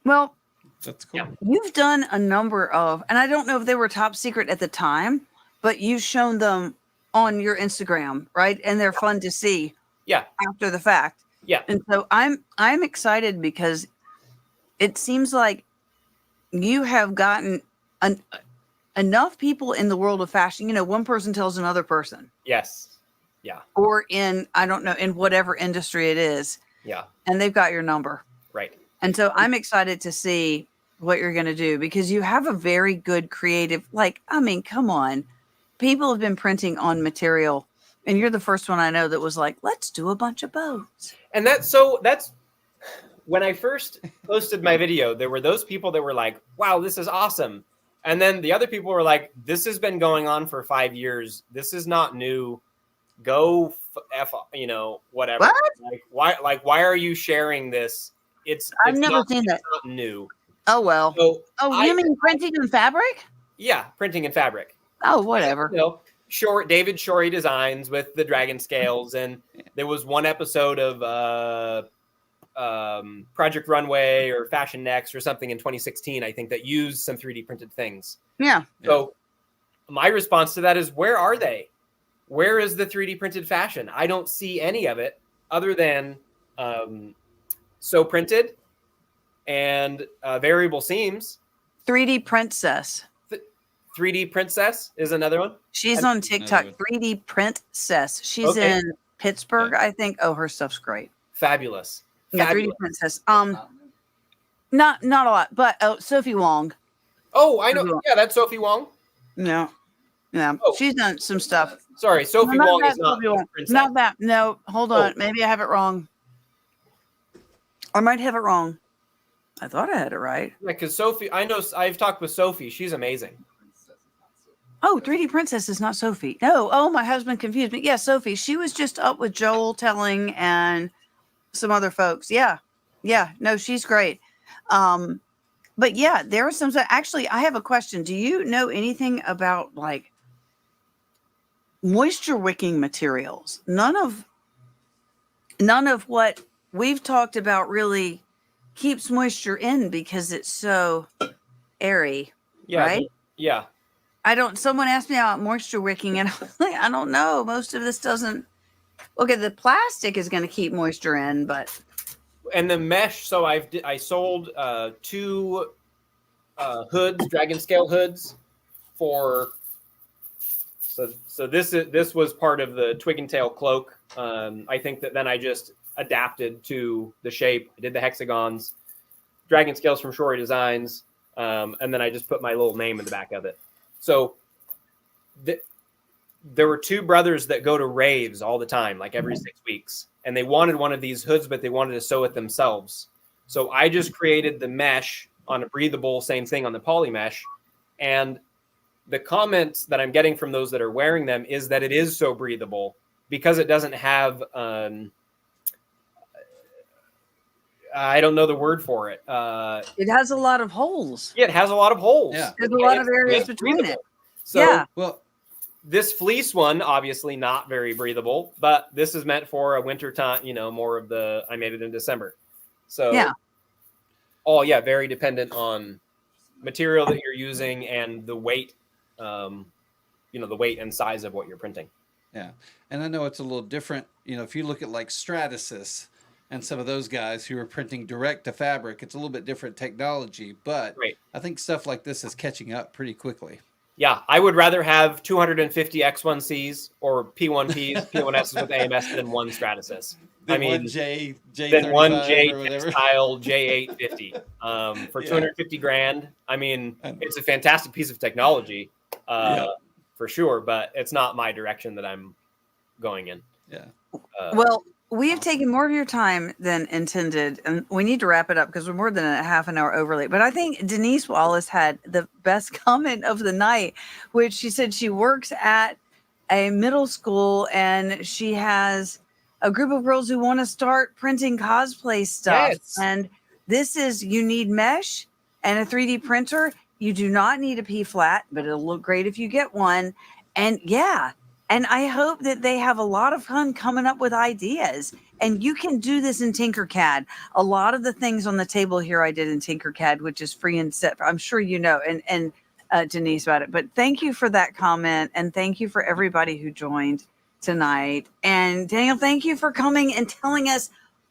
Well, That's cool. Yeah. you've done a number of, and I don't know if they were top secret at the time, but you've shown them on your Instagram, right? And they're fun to see. Yeah. After the fact. Yeah. And so I'm excited because it seems like you have gotten enough people in the world of fashion. You know, one person tells another person, Yes. or in, I don't know, in whatever industry it is, Yeah. and they've got your number. Right. And so I'm excited to see what you're going to do because you have a very good creative, come on. People have been printing on material, and you're the first one I know that was like, let's do a bunch of boats. And that's when I first posted my video, there were those people that were like, wow, this is awesome. And then the other people were like, this has been going on for 5 years. This is not new. Go whatever. What? Why are you sharing this? I've never seen that. It's not new. Oh, well. So you mean printing in fabric? Yeah, printing in fabric. Oh, whatever. David Shorey Designs with the dragon scales. And there was one episode of Project Runway or Fashion Next or something in 2016, I think, that used some 3D printed things. Yeah. So my response to that is, where are they? Where is the 3D printed fashion? I don't see any of it other than sew printed and variable seams. 3D Princess. 3D Princess is another one. She's on TikTok. 3D Princess. She's in Pittsburgh, I think. Oh, her stuff's great. Fabulous. Yeah, 3D Princess. Not a lot, but Sophie Wong. Oh, I know. Yeah, that's Sophie Wong. No. Yeah, she's done some stuff. Sorry, Sophie Wong is not Princess. Not that. No, hold on. Maybe I have it wrong. I might have it wrong. I thought I had it right. Yeah, because Sophie, I know I've talked with Sophie. She's amazing. Oh, 3D Princess is not Sophie. No. Oh, my husband confused me. Yeah, Sophie. She was just up with Joel Telling and some other folks. Yeah. Yeah. No, she's great. But yeah, there are some. Actually, I have a question. Do you know anything about like moisture wicking materials? None of what we've talked about really keeps moisture in because it's so airy. Yeah. Right? Yeah. Someone asked me about moisture wicking and I was like, I don't know. Most of this doesn't. Okay, the plastic is going to keep moisture in, but. And the mesh. So I sold 2 hoods, dragon scale hoods for. So this was part of the twig and tail cloak. I think that then I just adapted to the shape. I did the hexagons, dragon scales from Shorey Designs, and then I just put my little name in the back of it. So there were 2 brothers that go to raves all the time, like every 6 weeks. And they wanted one of these hoods, but they wanted to sew it themselves. So I just created the mesh on a breathable, same thing on the poly mesh. And the comments that I'm getting from those that are wearing them is that it is so breathable because it doesn't have, I don't know the word for it. It has a lot of holes. Yeah, it has a lot of holes. Yeah. There's a lot of areas between it. So, yeah. Well, this fleece one, obviously not very breathable, but this is meant for a winter time, more of I made it in December. So, yeah. Oh, yeah, very dependent on material that you're using and the weight, the weight and size of what you're printing. Yeah. And I know it's a little different. If you look at like Stratasys and some of those guys who are printing direct to fabric, it's a little bit different technology, but I think stuff like this is catching up pretty quickly. Yeah, I would rather have 250 X1Cs or P1Ps, P1Ss with AMS than one Stratasys. Than one J than one J Textile J850 for $250,000. I mean, it's a fantastic piece of technology for sure, but it's not my direction that I'm going in. Yeah. Well, we have taken more of your time than intended, and we need to wrap it up because we're more than a half an hour over late. But I think Denise Wallace had the best comment of the night, which she said she works at a middle school and she has a group of girls who want to start printing cosplay stuff. Yes. And you need mesh and a 3D printer. You do not need a P flat, but it'll look great if you get one. And and I hope that they have a lot of fun coming up with ideas. And you can do this in Tinkercad. A lot of the things on the table here I did in Tinkercad, which is free and set. I'm sure you know, and Denise about it. But thank you for that comment. And thank you for everybody who joined tonight. And Daniel, thank you for coming and telling us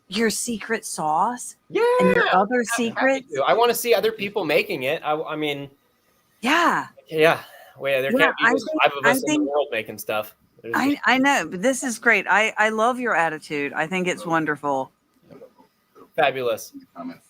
your secret sauce. Yeah. And your other secrets. I want to see other people making it. I mean. Yeah. Yeah. Well, there can't be just 5 of us in the world making stuff. I know, but this is great. I love your attitude. I think it's wonderful. Fabulous.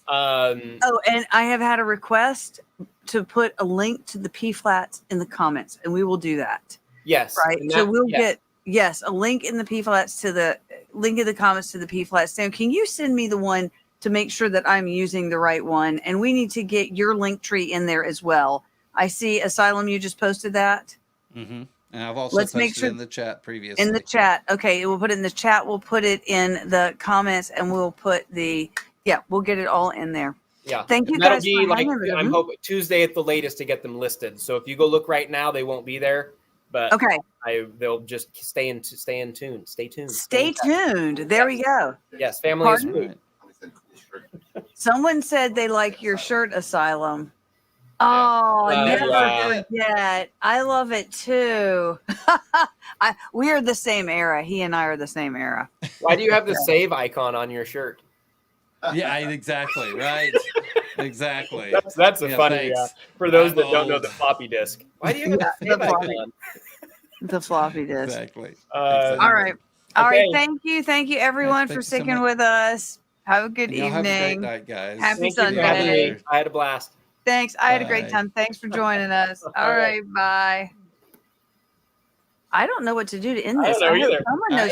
Oh, and I have had a request to put a link to the P flats in the comments, and we will do that. Yes. Right. So we'll get a link in the P flats to the link in the comments to the P flats. Sam, can you send me the one to make sure that I'm using the right one. And we need to get your link tree in there as well. I see Asylum, you just posted that. Mm-hmm. And I've also Let's make posted sure in the chat previously. in the chat. Okay, we'll put it in the chat. We'll put it in the comments, and we'll put we'll get it all in there. Yeah. Thank you That'll guys be for like, hanging with I'm me. hoping Tuesday at the latest to get them listed. So if you go look right now, they won't be there, but Okay, they'll just stay in tune. Stay tuned. stay tuned. There we go. Yes, family is Pardon? food. Someone said they like your shirt, Asylum. Oh, never yeah. forget. I love it too. We are the same era. He and I are the same era. Why do you have the save icon on your shirt? Yeah, exactly. Right. Exactly. That's a funny for those that don't know old. the floppy disk. Why do you have the save icon? The floppy disk. Exactly. All right. All Okay. right. Thank you everyone thank for you so sticking much. with us. Have a good Y'all evening. have a great night, guys. Happy Thank you for Sunday. having me. I had a blast. Thanks. I had a great Bye. time. Thanks for joining us. All right. Bye. I don't know what to do to end I this. don't know hope either. someone knows